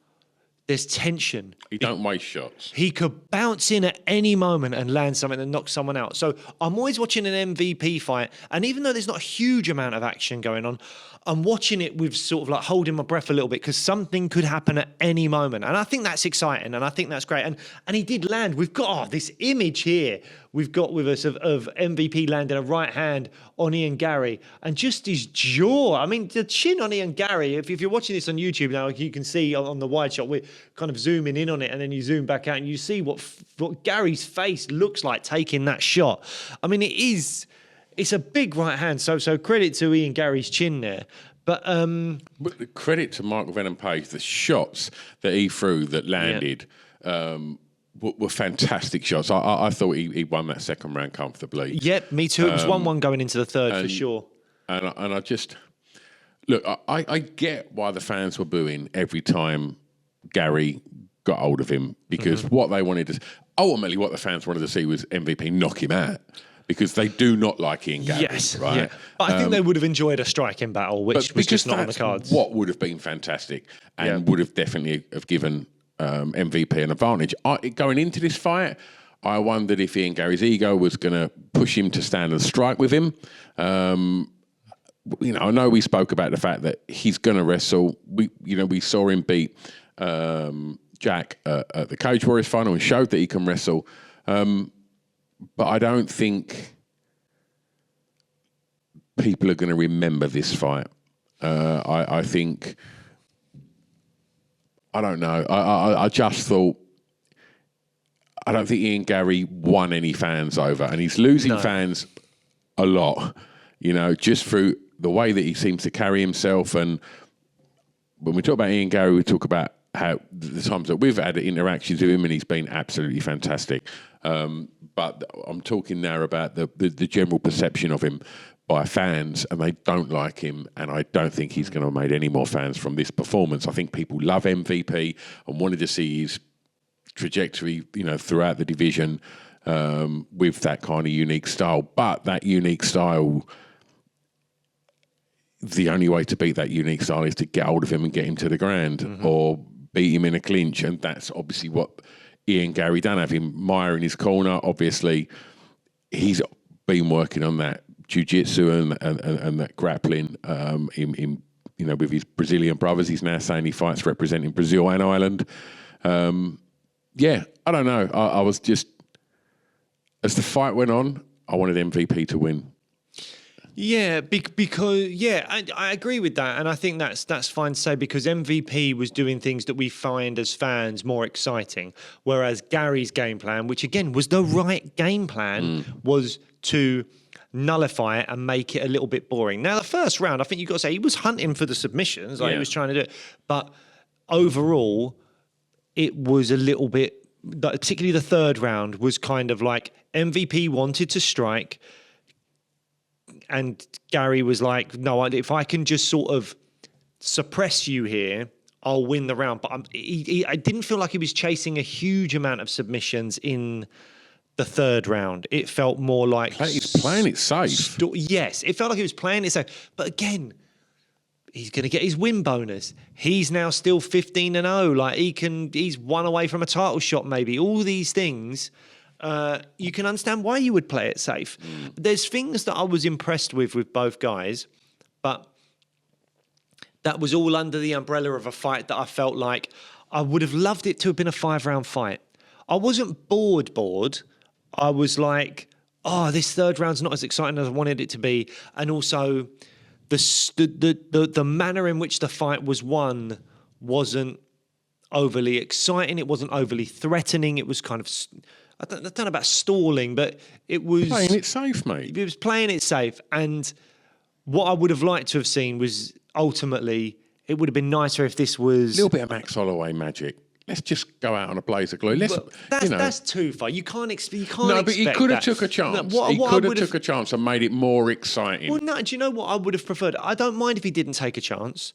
there's tension. He don't waste shots. He could bounce in at any moment and land something and knock someone out. So I'm always watching an MVP fight, and even though there's not a huge amount of action going on, I'm watching it with sort of like holding my breath a little bit because something could happen at any moment. And I think that's exciting, and I think that's great. And he did land. We've got this image here we've got with us of MVP landing a right hand on Ian Garry, and just his jaw. I mean, the chin on Ian Garry, if you're watching this on YouTube now, you can see on the wide shot, we're kind of zooming in on it, and then you zoom back out and you see what Gary's face looks like taking that shot. I mean, it's a big right hand, so credit to Ian Garry's chin there. But credit to Michael Venom Page, the shots that he threw that landed were fantastic shots. I thought he won that second round comfortably. Yep, me too. It was 1-1 going into the third for sure. And I just look, I get why the fans were booing every time Garry got hold of him, because what they wanted to ultimately what the fans wanted to see was MVP knock him out. Because they do not like Ian Garry, right? Yeah. But I think they would have enjoyed a striking battle, which was just not on the cards. What would have been fantastic and would have definitely have given MVP an advantage. Going into this fight, I wondered if Ian Garry's ego was going to push him to stand and strike with him. I know we spoke about the fact that he's going to wrestle. We saw him beat Jack at the Cage Warriors final and showed that he can wrestle. But I don't think people are going to remember this fight. I think, I don't know. I just thought, I don't think Ian Garry won any fans over, and he's losing fans a lot, just through the way that he seems to carry himself. And when we talk about Ian Garry, we talk about how the times that we've had interactions with him, and he's been absolutely fantastic. But I'm talking now about the general perception of him by fans, and they don't like him, and I don't think he's going to have made any more fans from this performance. I think people love MVP and wanted to see his trajectory, throughout the division with that kind of unique style. But that unique style, the only way to beat that unique style is to get hold of him and get him to the ground or beat him in a clinch, and that's obviously what Ian Garry done. Have him Meyer in his corner. Obviously, he's been working on that jiu-jitsu and that grappling with his Brazilian brothers. He's now saying he fights representing Brazil and Ireland. yeah, I don't know. I was just, as the fight went on, I wanted MVP to win. Yeah, because I agree with that, and I think that's fine to say because MVP was doing things that we find as fans more exciting, whereas Gary's game plan, which again was the right game plan, was to nullify it and make it a little bit boring. Now, the first round, I think you've got to say he was hunting for the submissions, like he was trying to do it, but overall, it was a little bit, particularly the third round, was kind of like MVP wanted to strike. And Gary was like, no, if I can just sort of suppress you here, I'll win the round. But I didn't feel like he was chasing a huge amount of submissions in the third round. It felt more like... He's playing it safe. Yes, it felt like he was playing it safe. But again, he's going to get his win bonus. He's now still 15-0. Like he's one away from a title shot maybe. All these things... you can understand why you would play it safe. There's things that I was impressed with both guys, but that was all under the umbrella of a fight that I felt like I would have loved it to have been a 5-round fight. I wasn't bored. I was like, oh, this third round's not as exciting as I wanted it to be. And also the manner in which the fight was won wasn't overly exciting. It wasn't overly threatening. It was kind of... I don't know about stalling, but it was... Playing it safe, mate. It was playing it safe. And what I would have liked to have seen was ultimately, it would have been nicer if this was... A little bit of Max Holloway magic. Let's just go out on a blaze of glory. That's too far. You can't expect No, but he could have that. took a chance. No, he could have took a chance and made it more exciting. Well, no, do you know what I would have preferred? I don't mind if he didn't take a chance.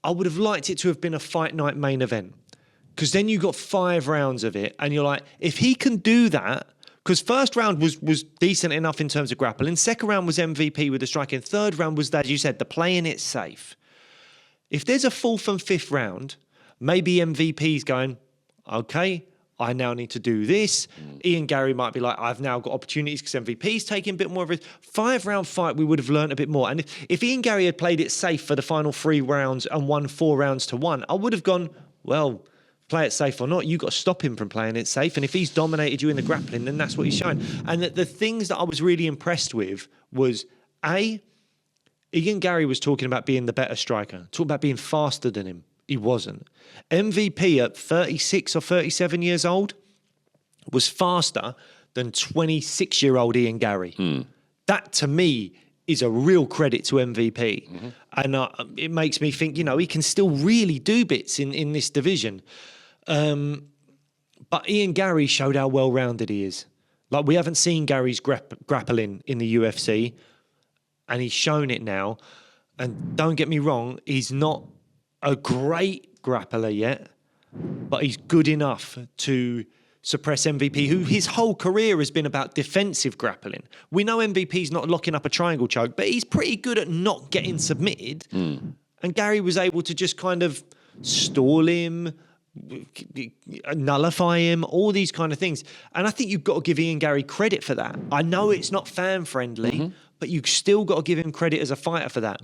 I would have liked it to have been a fight night main event. Because then you got 5 rounds of it, and you're like, if he can do that, because first round was decent enough in terms of grappling, second round was MVP with the striking, third round was, as you said, the playing it safe. If there's a fourth and fifth round, maybe MVP's going, okay, I now need to do this. Ian Gary might be like, I've now got opportunities because MVP's taking a bit more of it. 5-round fight, we would have learned a bit more. And if Ian Gary had played it safe for the final 3 rounds and won 4 rounds to 1, I would have gone, well... play it safe or not, you got to stop him from playing it safe. And if he's dominated you in the grappling, then that's what he's showing. And the things that I was really impressed with was, Ian Gary was talking about being the better striker, talking about being faster than him. He wasn't. MVP at 36 or 37 years old was faster than 26-year-old Ian Gary. That, to me, is a real credit to MVP. And it makes me think, he can still really do bits in this division. But Ian Gary showed how well-rounded he is. Like, we haven't seen Gary's grappling in the UFC, and he's shown it now. And don't get me wrong, he's not a great grappler yet, but he's good enough to suppress MVP, who his whole career has been about defensive grappling. We know MVP's not locking up a triangle choke, but he's pretty good at not getting submitted. And Gary was able to just kind of stall him, nullify him, all these kind of things. And I think you've got to give Ian Gary credit for that. I know it's not fan-friendly, but you've still got to give him credit as a fighter for that.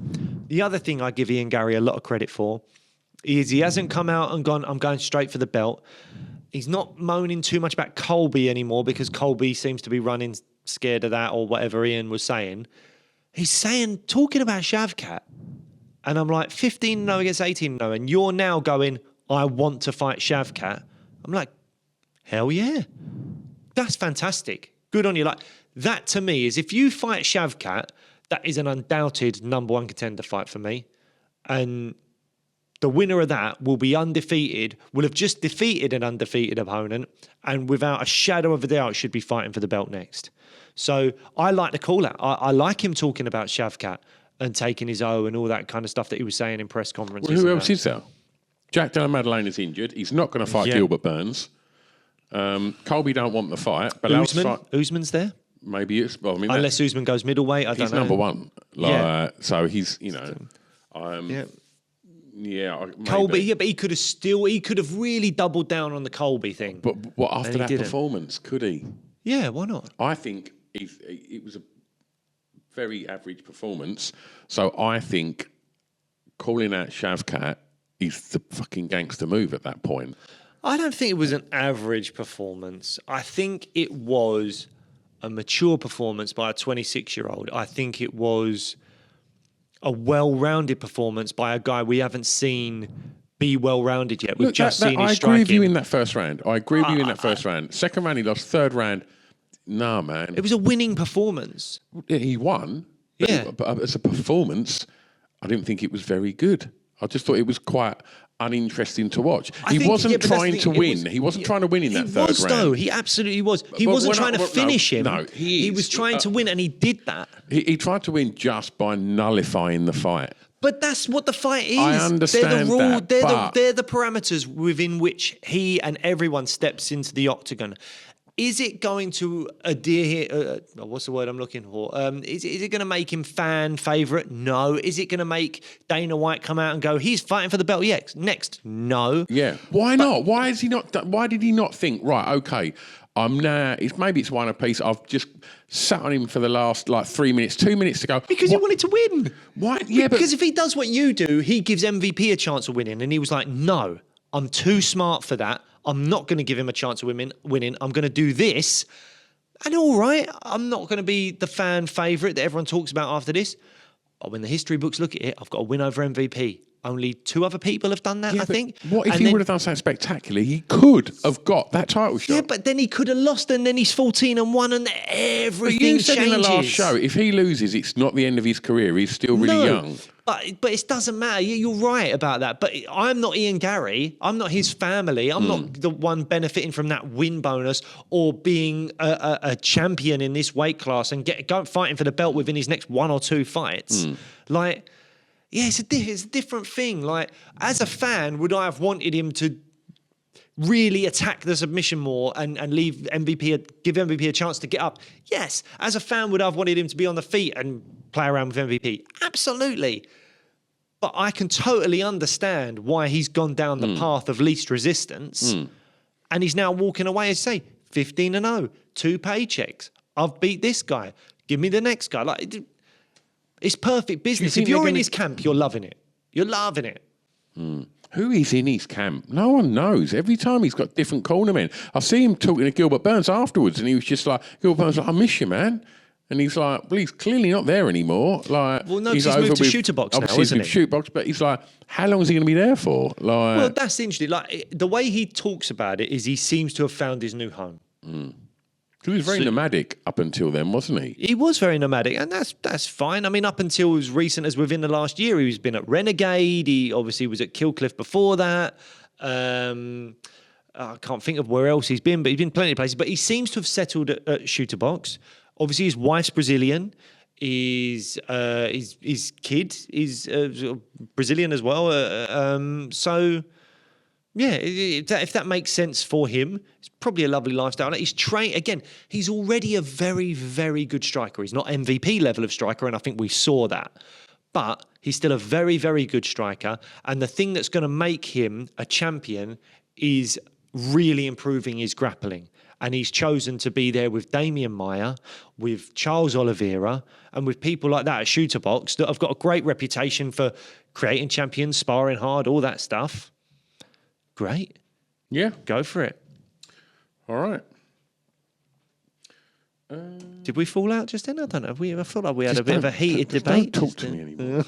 The other thing I give Ian Gary a lot of credit for is he hasn't come out and gone, I'm going straight for the belt. He's not moaning too much about Colby anymore because Colby seems to be running scared of that or whatever Ian was saying. He's talking about Shavkat. And I'm like, 15-0 against 18-0. And you're now going, I want to fight Shavkat. I'm like, hell yeah. That's fantastic. Good on you. Like, that to me is, if you fight Shavkat, that is an undoubted number 1 contender fight for me. And the winner of that will be undefeated, will have just defeated an undefeated opponent, and without a shadow of a doubt should be fighting for the belt next. So I like the call out. I like him talking about Shavkat and taking his O and all that kind of stuff that he was saying in press conferences. Well, who else is there? Jack Della Maddalena is injured. He's not going to fight Gilbert Burns. Colby don't want the fight. But Usman's there? Maybe it's... Well, I mean, unless Usman goes middleweight, I don't know. He's number 1. So he's, Colby, but he could have really doubled down on the Colby thing. But what after that performance, could he? Yeah, why not? I think it was a very average performance. So I think calling out Shavkat is the fucking gangster move at that point. I don't think it was an average performance. I think it was a mature performance by a 26-year-old. I think it was a well-rounded performance by a guy we haven't seen be well-rounded yet. We've just seen his striking. I agree with you in that first round. Second round, he lost. Third round, nah, man. It was a winning performance. He won. Yeah. But as a performance, I didn't think it was very good. I just thought it was quite uninteresting to watch. He wasn't trying to win. He wasn't trying to win in that third round. He was, though. He absolutely was. He wasn't trying to finish him. No, he was trying to win, and he did that. He tried to win just by nullifying the fight. But that's what the fight is. I understand that, they're the parameters within which he and everyone steps into the octagon. Is it going to adhere here? What's the word I'm looking for? Is it going to make him fan favourite? No. Is it going to make Dana White come out and go, he's fighting for the belt next? No. Yeah. Why not? Why is he not? Why did he not think, right, okay, maybe it's one apiece. I've just sat on him for the last 3 minutes, 2 minutes to go. Because he wanted to win. Why? Yeah, because if he does what you do, he gives MVP a chance of winning. And he was like, no, I'm too smart for that. I'm not going to give him a chance of winning. I'm going to do this. And all right, I'm not going to be the fan favourite that everyone talks about after this. But when the history books look at it, I've got a win over MVP. Only 2 other people have done that, I think. What if he would have done something spectacular? He could have got that title shot. Yeah, but then he could have lost, and then he's 14-1, and everything But you said changes. in the last show, if he loses, it's not the end of his career. He's still really young. But it doesn't matter. You're right about that. But I'm not Ian Gary. I'm not his family. I'm not the one benefiting from that win bonus or being a champion in this weight class and go fighting for the belt within his next 1 or 2 fights. Yeah, it's a different thing. Like, as a fan, would I have wanted him to really attack the submission more and give MVP a chance to get up? Yes. As a fan, would I have wanted him to be on the feet and play around with MVP? Absolutely. But I can totally understand why he's gone down the path of least resistance and he's now walking away and say, 15-0, 2 paychecks. I've beat this guy. Give me the next guy. It's perfect business. If you're in his camp, you're loving it. You're loving it. Who is in his camp? No one knows. Every time he's got different cornermen. I see him talking to Gilbert Burns afterwards, and he was just like, Gilbert Burns, I miss you, man. And he's like, well, he's clearly not there anymore. Well, no, he's moved to shooter box now, isn't he? Shooter box, but he's like, how long is he going to be there for? Well, that's interesting. The way he talks about it is he seems to have found his new home. Because he was very nomadic up until then, wasn't he? He was very nomadic, and that's fine. I mean, up until as recent as within the last year, he's been at Renegade. He obviously was at Killcliff before that. I can't think of where else he's been, but he's been plenty of places. But he seems to have settled at Shooter Box. Obviously, his wife's Brazilian. His kid is Brazilian as well. So... yeah, if that makes sense for him, it's probably a lovely lifestyle. He's trained again. He's already a very, very good striker. He's not MVP level of striker, and I think we saw that. But he's still a very, very good striker. And the thing that's going to make him a champion is really improving his grappling. And he's chosen to be there with Damian Maia, with Charles Oliveira, and with people like that at Shooter Box that have got a great reputation for creating champions, sparring hard, all that stuff. Great. Yeah. Go for it. All right. Did we fall out just then? I don't know. I felt like we had a bit of a heated debate. Don't talk to me anymore.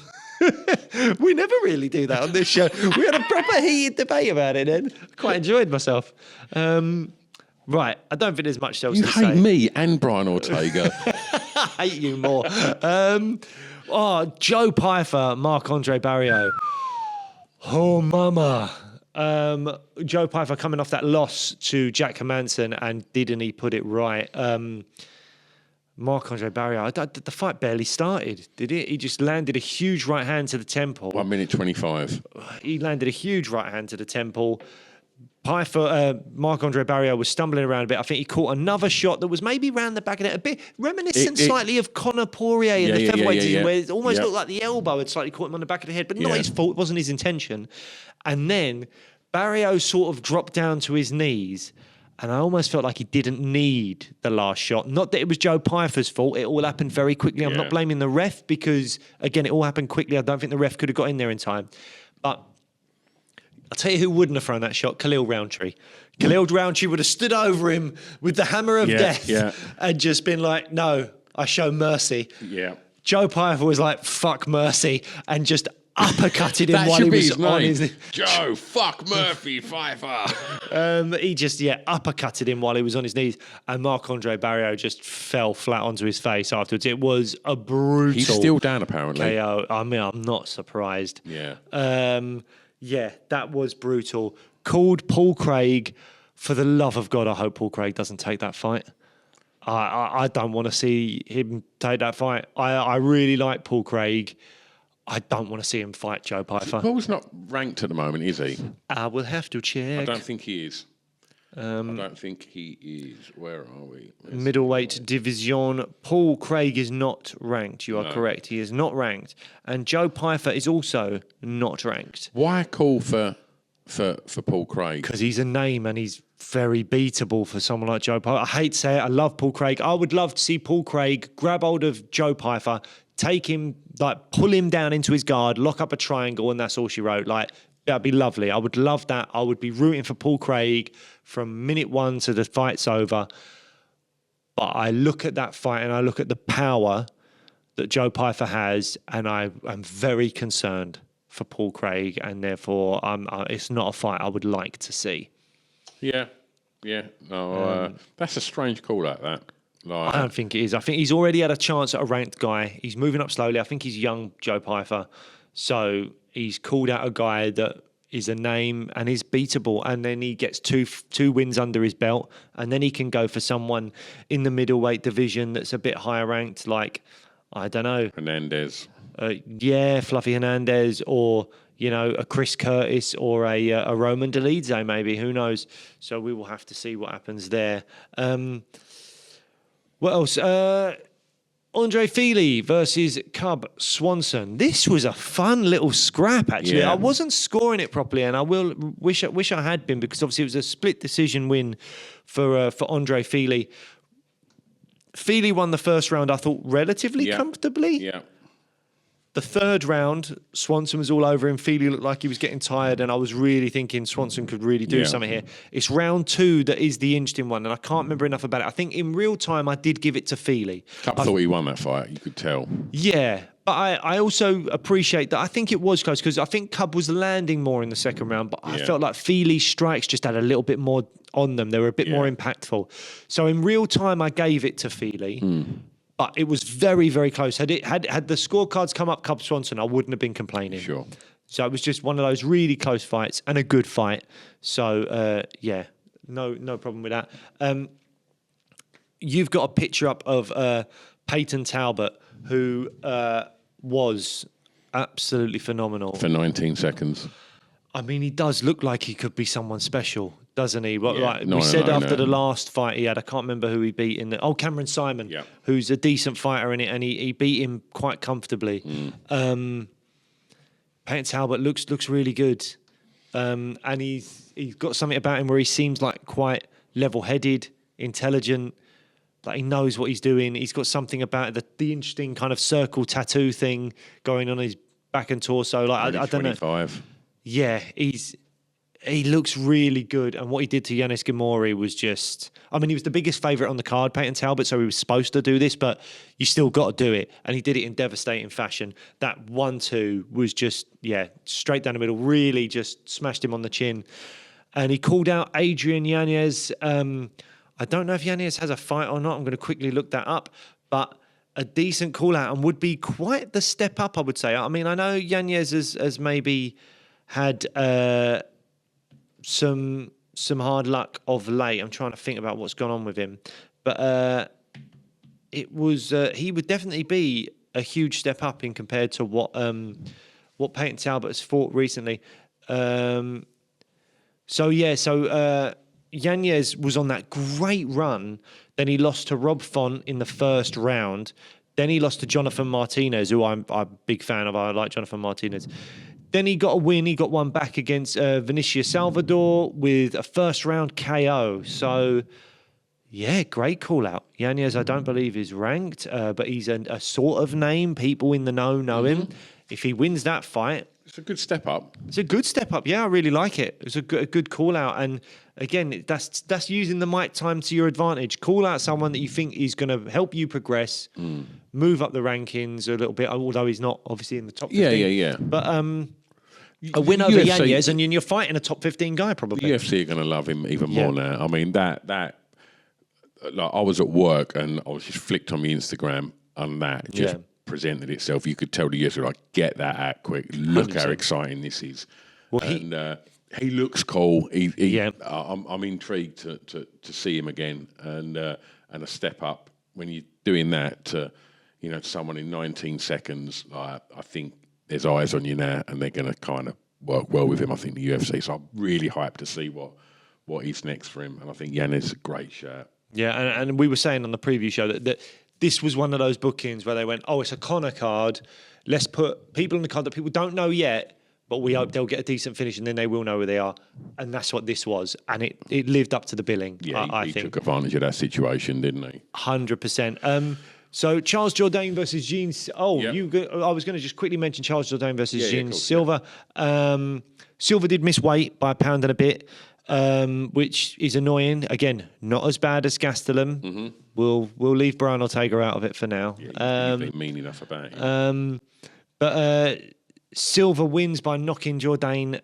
We never really do that on this show. We had a proper heated debate about it then. Quite enjoyed myself. Right. I don't think there's much else to say. You hate me and Brian Ortega. I hate you more. Joe Pyfer, Marc-Andre Barriault. Oh, mama. Joe Pyfer coming off that loss to Jack Hermanson, and didn't he put it right? Marc-Andre Barriault, the fight barely started, did it? He just landed a huge right hand to the temple. 1 minute 25. He landed a huge right hand to the temple. Marc-Andre Barriault was stumbling around a bit. I think he caught another shot that was maybe round the back of the head, a bit reminiscent slightly of Conor Poirier in the featherweight division, where it almost looked like the elbow had slightly caught him on the back of the head, but not his fault. It wasn't his intention. And then Barriault sort of dropped down to his knees, and I almost felt like he didn't need the last shot. Not that it was Joe Pyfer's fault. It all happened very quickly. I'm not blaming the ref because, again, it all happened quickly. I don't think the ref could have got in there in time. But I'll tell you who wouldn't have thrown that shot, Khalil Roundtree. Khalil Roundtree would have stood over him with the hammer of death and just been like, no, I show mercy. Yeah. Joe Pyfer was like, fuck mercy, and just uppercutted him while he was on his knees. Joe, fuck Murphy, Pfeiffer. He just, uppercutted him while he was on his knees, and Marc-Andre Barrios just fell flat onto his face afterwards. It was a brutal He's still down, apparently. KO. I mean, I'm not surprised. Yeah. That was brutal. Called Paul Craig. For the love of God, I hope Paul Craig doesn't take that fight. I don't want to see him take that fight. I really like Paul Craig. I don't want to see him fight Joe Pyfer. Paul's not ranked at the moment, is he? I will have to check. I don't think he is. I don't think he is. Where are we? Middleweight division. Paul Craig is not ranked. You are correct. He is not ranked. And Joe Pyfer is also not ranked. Why call for Paul Craig? Because he's a name and he's very beatable for someone like Joe Pyfer. I hate to say it. I love Paul Craig. I would love to see Paul Craig grab hold of Joe Pyfer, take him, pull him down into his guard, lock up a triangle, and that's all she wrote. That'd be lovely. I would love that. I would be rooting for Paul Craig from minute one to the fight's over. But I look at that fight and I look at the power that Joe Pyfer has, and I'm very concerned for Paul Craig, and therefore it's not a fight I would like to see. Yeah. No, that's a strange call like that. I don't think it is. I think he's already had a chance at a ranked guy. He's moving up slowly. I think he's young, Joe Pyfer. So he's called out a guy that is a name and is beatable. And then he gets two wins under his belt. And then he can go for someone in the middleweight division that's a bit higher ranked, like, I don't know. Hernandez. Fluffy Hernandez, or, a Chris Curtis, or a Roman Dolidze, maybe. Who knows? So we will have to see what happens there. What else? Andre Fili versus Cub Swanson. This was a fun little scrap, actually. Yeah. I wasn't scoring it properly, and I wish I had been, because obviously it was a split decision win for Andre Fili. Fili won the first round, I thought, relatively comfortably. Yeah. The third round, Swanson was all over him. Fili looked like he was getting tired, and I was really thinking Swanson could really do something here. It's round two that is the interesting one, and I can't remember enough about it. I think in real time I did give it to Fili. I thought he won that fight, you could tell. Yeah, but I also appreciate that. I think it was close, because I think Cub was landing more in the second round, but I felt like Fili's strikes just had a little bit more on them. They were a bit more impactful. So in real time, I gave it to Fili. But it was very, very close. Had the scorecards come up Cub Swanson, I wouldn't have been complaining. Sure. So it was just one of those really close fights and a good fight. So, no problem with that. You've got a picture up of Peyton Talbot, who was absolutely phenomenal. For 19 seconds. I mean, he does look like he could be someone special, doesn't he? Yeah. We said after the last fight he had, I can't remember who he beat in the... Cameron Simon, who's a decent fighter in it, and he beat him quite comfortably. Peyton Talbot looks really good. And he's got something about him where he seems like quite level-headed, intelligent, like he knows what he's doing. He's got something about the interesting kind of circle tattoo thing going on his back and torso. Like I don't know. 25. Yeah, he looks really good, and what he did to Yanis Gamori was just... I mean, he was the biggest favourite on the card, Peyton Talbot, so he was supposed to do this, but you still got to do it, and he did it in devastating fashion. That 1-2 was just, straight down the middle, really just smashed him on the chin. And he called out Adrian Yanez. I don't know if Yanez has a fight or not. I'm going to quickly look that up, but a decent call out, and would be quite the step up, I would say. I mean, I know Yanez has maybe had some hard luck of late. I'm trying to think about what's gone on with him, but it was he would definitely be a huge step up in compared to what Peyton Talbot has fought recently. Yanez was on that great run. Then he lost to Rob Font in the first round. Then he lost to Jonathan Martinez, who I'm a big fan of. I like Jonathan Martinez. Then he got a win. He got one back against Vinicius Salvador with a first-round KO. So, great call-out. Yanez, I don't believe, is ranked, but he's a sort of name. People in the know him. If he wins that fight, It's a good step up. It's a good step up. Yeah, I really like it. It's a good call out. And again, that's using the mic time to your advantage. Call out someone that you think is going to help you progress, move up the rankings a little bit, although he's not obviously in the top 15. Yeah. But a win over UFC Yanez, and you're fighting a top 15 guy probably. The UFC are going to love him even more now. I mean, that like I was at work and I was just flicked on my Instagram and that just presented itself. You could tell the UFC, like, get that out quick. Look 100%. How exciting this is. Well, he looks cool. I'm intrigued to see him again and a step up when you're doing that to, someone in 19 seconds. I think there's eyes on you now and they're going to kind of work well with him. I think the UFC. So I'm really hyped to see what is next for him. And I think Yanez is a great shout. Yeah, and we were saying on the preview show that this was one of those bookings where they went, it's a Conor card. Let's put people on the card that people don't know yet, but we hope they'll get a decent finish and then they will know who they are. And that's what this was. And it lived up to the billing, I think. He took advantage of that situation, didn't he? 100%. So Charles Jourdain versus Gene... I was going to just quickly mention Charles Jourdain versus Gene Silva. Silva did miss weight by a pound and a bit. Which is annoying. Again, not as bad as Gastelum. Mm-hmm. We'll leave Brian Ortega out of it for now. Yeah, you've been mean enough about it. But Silva wins by knocking Jourdain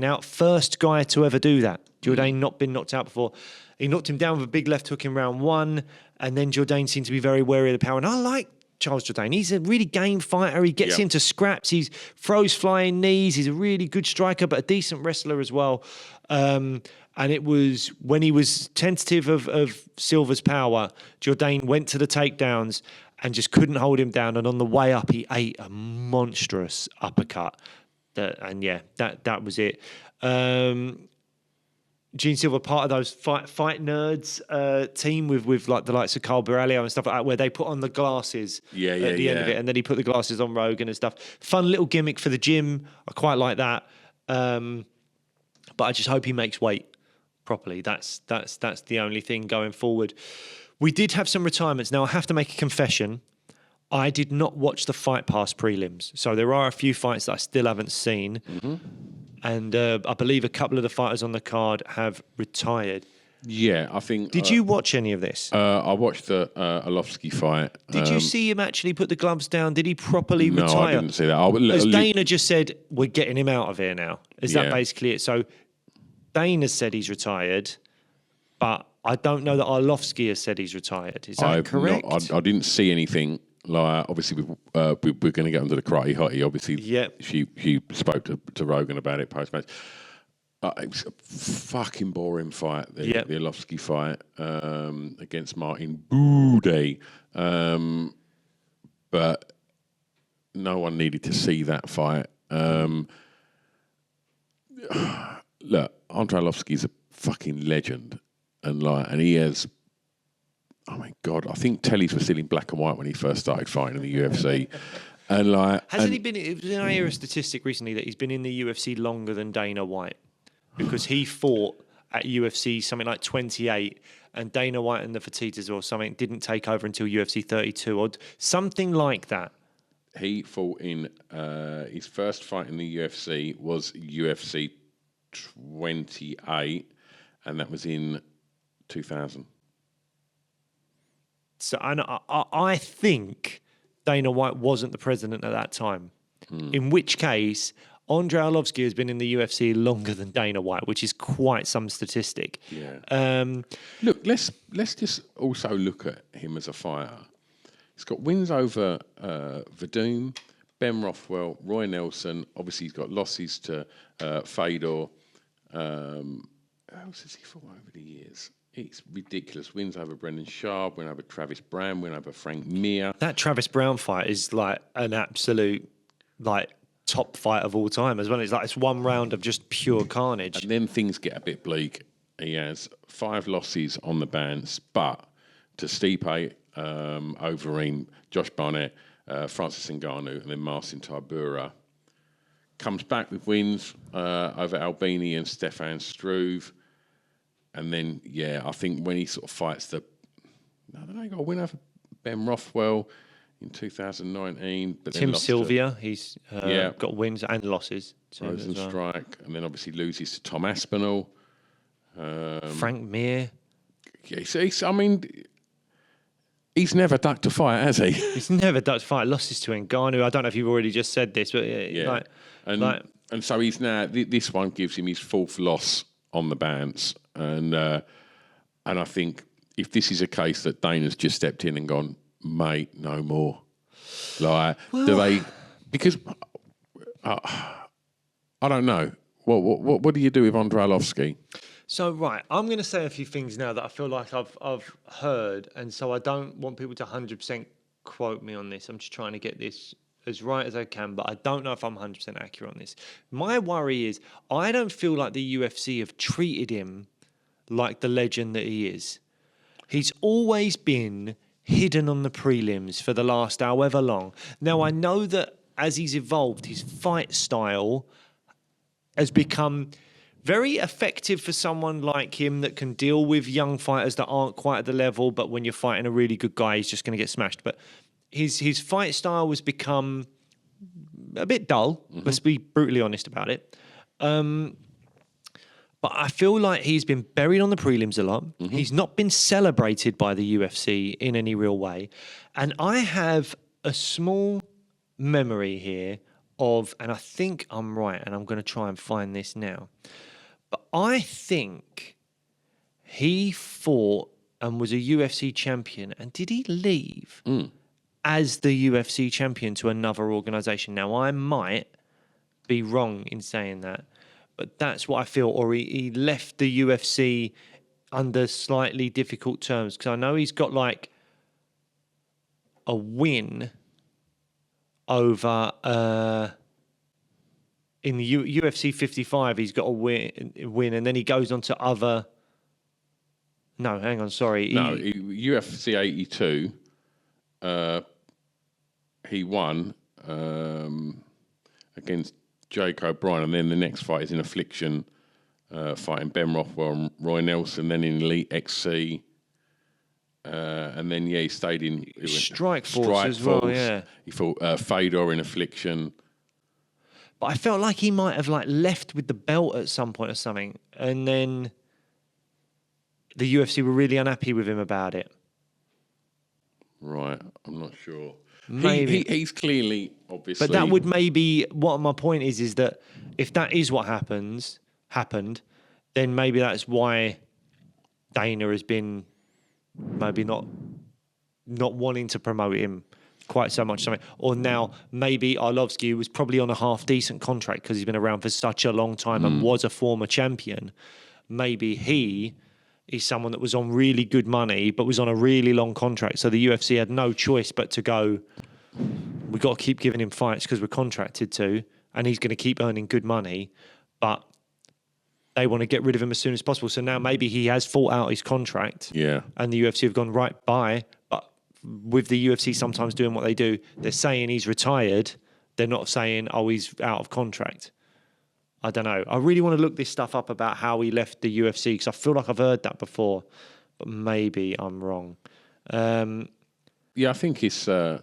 out. First guy to ever do that. Jourdain not been knocked out before. He knocked him down with a big left hook in round 1, and then Jourdain seemed to be very wary of the power. And I like Charles Jourdain. He's a really game fighter. He gets into scraps. He throws flying knees. He's a really good striker, but a decent wrestler as well. And it was when he was tentative of Silva's power, Jourdain went to the takedowns and just couldn't hold him down. And on the way up, he ate a monstrous uppercut. That was it. Gene Silva, part of those fight nerds team with like the likes of Carl Borrelio and stuff like that, where they put on the glasses at the end of it, and then he put the glasses on Rogan and stuff. Fun little gimmick for the gym. I quite like that. But I just hope he makes weight properly. That's the only thing going forward. We did have some retirements. Now I have to make a confession. I did not watch the Fight Pass prelims, so there are a few fights that I still haven't seen. Mm-hmm. And I believe a couple of the fighters on the card have retired. Yeah, I think... Did you watch any of this? I watched the Arlovski fight. Did you see him actually put the gloves down? Did he properly retire? No, I didn't see that. As Dana just said, we're getting him out of here now. Is that basically it? So Dana said he's retired, but I don't know that Arlovski has said he's retired. Is that correct? I didn't see anything. Like, obviously, we're going to get onto the karate hottie. Obviously, she spoke to Rogan about it post match. It was a fucking boring fight. The Arlovski fight against Martin Bude, but no one needed to see that fight. Look, Andrei Arlovski's a fucking legend, and he has. Oh my God! I think tellies were still in black and white when he first started fighting in the UFC, and hasn't he been? I hear a statistic recently that he's been in the UFC longer than Dana White, because he fought at UFC something like 28, and Dana White and the Fertittas or something didn't take over until UFC 32 or something like that. He fought in his first fight in the UFC was UFC 28, and that was in 2000. So I think Dana White wasn't the president at that time. In which case, Andrei Arlovski has been in the UFC longer than Dana White, which is quite some statistic. Yeah. Look, let's just also look at him as a fighter. He's got wins over Verdun, Ben Rothwell, Roy Nelson. Obviously, he's got losses to Fedor. Who else has he fought over the years? It's ridiculous. Wins over Brendan Schaub, win over Travis Brown, win over Frank Mir. That Travis Brown fight is like an absolute top fight of all time as well. It's one round of just pure carnage. And then things get a bit bleak. He has 5 losses on the bans, but to Stipe, Overeem, Josh Barnett, Francis Ngannou, and then Marcin Tybura. Comes back with wins over Albini and Stefan Struve. And then, I think when he sort of fights he got a win over Ben Rothwell. in 2019. But then Tim lost Sylvia, he's got wins and losses. to Rosenstrike, and then obviously loses to Tom Aspinall. Frank Mir. Yeah, I mean, he's never ducked a fight, has he? He's never ducked a fight. Losses to Ngannou. I don't know if you've already just said this, but Yeah. And so he's now, this one gives him his fourth loss on the bounce. And I think if this is a case that Dana's just stepped in and gone, mate, no more. Like, do they, because I don't know. What do you do with Andrejlovski? So, right, I'm going to say a few things now that I feel like I've heard, and so I don't want people to 100% quote me on this. I'm just trying to get this as right as I can, but I don't know if I'm 100% accurate on this. My worry is I don't feel like the UFC have treated him like the legend that he is. He's always been hidden on the prelims for the last however long. Now, I know that as he's evolved, his fight style has become very effective for someone like him that can deal with young fighters that aren't quite at the level, but when you're fighting a really good guy, he's just going to get smashed. But his fight style has become a bit dull. Let's be brutally honest about it. But I feel like he's been buried on the prelims a lot. He's not been celebrated by the UFC in any real way. And I have a small memory here of, and I think I'm right, and I'm going to try and find this now. But I think he fought and was a UFC champion. And did he leave as the UFC champion to another organization? Now, I might be wrong in saying that, but that's what I feel. Or he left the UFC under slightly difficult terms, because I know he's got like a win over in the UFC 55. He's got a win, and then he goes on to other. No, hang on, sorry. UFC 82. He won against Jake O'Brien, and then the next fight is in Affliction, fighting Ben Rothwell and Roy Nelson, then in Elite XC, and then he stayed in Strike Force as well. Yeah, he fought Fedor in Affliction. But I felt like he might have like left with the belt at some point or something, and then the UFC were really unhappy with him about it. Right, I'm not sure. Maybe he's clearly, obviously. But that would maybe, what my point is that if that is what happened, then maybe that's why Dana has been maybe not wanting to promote him quite so much. Or now maybe Arlovsky was probably on a half decent contract because he's been around for such a long time and was a former champion. Maybe he is someone that was on really good money but was on a really long contract, so the UFC had no choice but to go, we've got to keep giving him fights because we're contracted to, and he's going to keep earning good money, but they want to get rid of him as soon as possible. So now maybe he has fought out his contract, and the UFC have gone, right, bye. But with the UFC sometimes doing what they do, they're saying he's retired, they're not saying, oh, he's out of contract. I don't know. I really want to look this stuff up about how he left the UFC, because I feel like I've heard that before, but maybe I'm wrong. Yeah, I think it's. I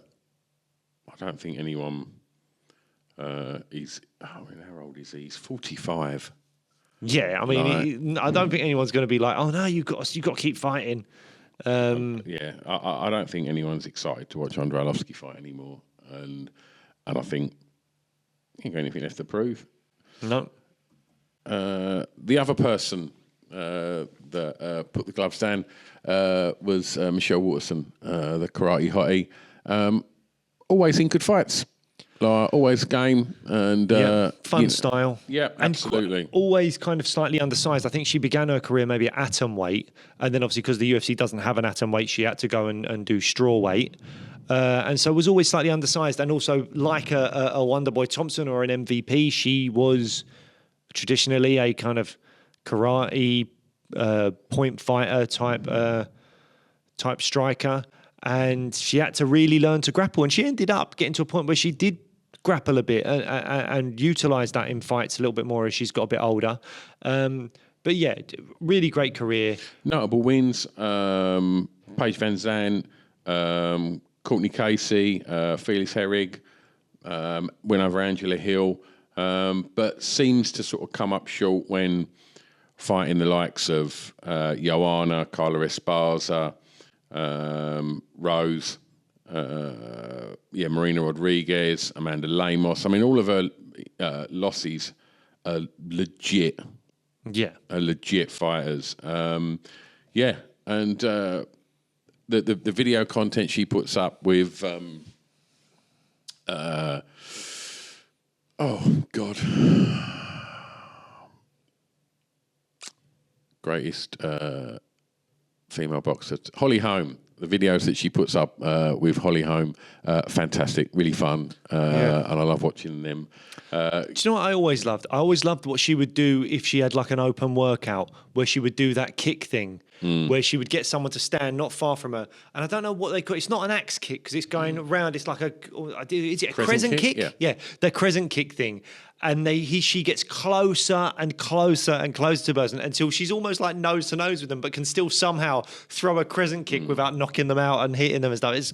don't think anyone. He's. How old is he? He's 45. Yeah, I mean, I don't think anyone's going to be like, oh no, you got to keep fighting. Yeah, I don't think anyone's excited to watch Andrejlovski fight anymore, and I think he ain't got anything left to prove. No. The other person that put the gloves down was Michelle Waterson, the karate hottie. Always in good fights, like always game and fun style. Yeah, absolutely. And always kind of slightly undersized. I think she began her career maybe at atom weight, and then obviously because the UFC doesn't have an atom weight, she had to go and do straw weight. And so was always slightly undersized, and also like a Wonderboy Thompson or an MVP, she was traditionally a kind of karate point fighter type striker, and she had to really learn to grapple, and she ended up getting to a point where she did grapple a bit and utilize that in fights a little bit more as she's got a bit older. But yeah, really great career. Notable wins: Paige Van Zandt, Courtney Casey, Felix Herrig, went over Angela Hill, but seems to sort of come up short when fighting the likes of Joanna, Carla Esparza, Rose, Marina Rodriguez, Amanda Lemos. I mean, all of her losses are legit. Yeah. Are legit fighters. And the video content she puts up with oh God, greatest female boxer, Holly Holm. The videos that she puts up with Holly Holm, fantastic, really fun, and I love watching them. Do you know what I always loved? I always loved what she would do if she had like an open workout where she would do that kick thing, where she would get someone to stand not far from her. And I don't know what they call it. It's not an axe kick because it's going around. It's like is it a crescent kick? Yeah, the crescent kick thing. And she gets closer and closer and closer to the person until she's almost like nose to nose with them, but can still somehow throw a crescent kick without knocking them out and hitting them and stuff. It's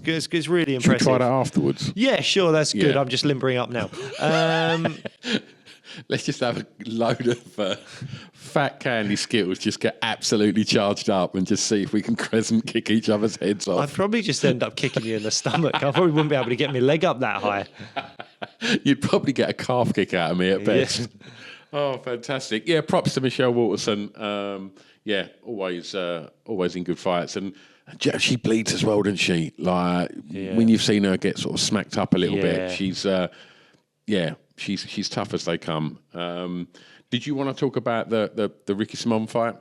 really impressive. Should we try that afterwards? Yeah, sure, that's good. I'm just limbering up now. Let's just have a load of fat candy Skittles, just get absolutely charged up and just see if we can crescent kick each other's heads off. I'd probably just end up kicking you in the stomach. I probably wouldn't be able to get my leg up that high. You'd probably get a calf kick out of me at best. Yeah. Oh, fantastic. Yeah, props to Michelle Waterson. Always in good fights. And she bleeds as well, doesn't she? Like, when you've seen her get sort of smacked up a little bit, she's tough as they come. Did you want to talk about the Ricky Simon fight?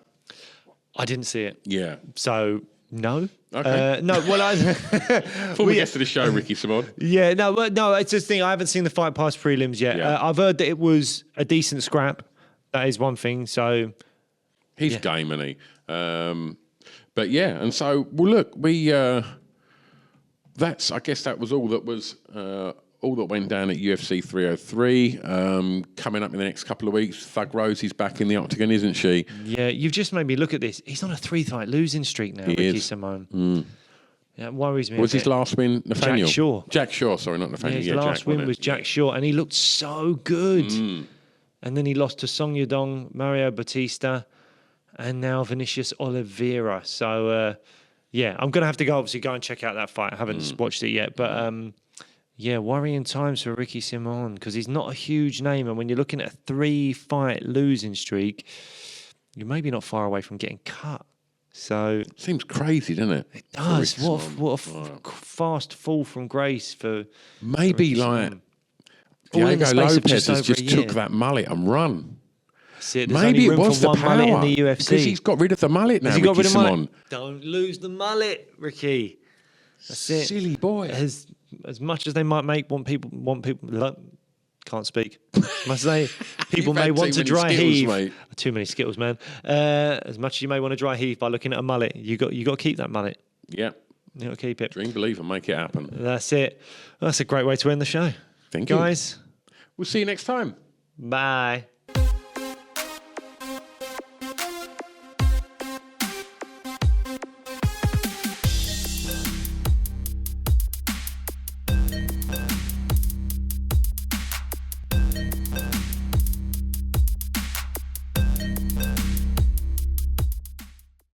I didn't see it. Yeah. So, no. Okay. No, well, before we get to the show, Ricky Simon. Yeah, no, it's just thing. I haven't seen the fight past prelims yet. Yeah. I've heard that it was a decent scrap. That is one thing. So he's game, isn't he? But yeah, and so look, we. I guess that was all that was. All that went down at UFC 303. Coming up in the next couple of weeks, Thug Rosie's back in the octagon, isn't she? Yeah, you've just made me look at this. He's on a 3-fight losing streak now, Ricky Simon. Yeah, it worries me. Was his last win Nathaniel? Jack Shaw. Jack Shaw, sorry, not Nathaniel. Yeah, his last win was Jack Shaw, and he looked so good. And then he lost to Song Yadong, Mario Batista, and now Vinicius Oliveira. So, I'm going to have to go and check out that fight. I haven't watched it yet, but... worrying times for Ricky Simon because he's not a huge name. And when you're looking at a 3-fight losing streak, you're maybe not far away from getting cut. So seems crazy, doesn't it? It does. What a fast fall from grace for maybe for like Diego Lopez has just took that mullet and run. Maybe it was the power in the UFC because he's got rid of the mullet now. Has he got rid of Simon? Don't lose the mullet, Ricky. That's it. Silly boy. As much as they might want people can't speak. Must say people may want to dry heave. Mate. Too many Skittles, man. As much as you may want to dry heave by looking at a mullet, you got to keep that mullet. Yeah, you got to keep it. Dream, believe, and make it happen. That's it. That's a great way to end the show. Thank you, guys. We'll see you next time. Bye.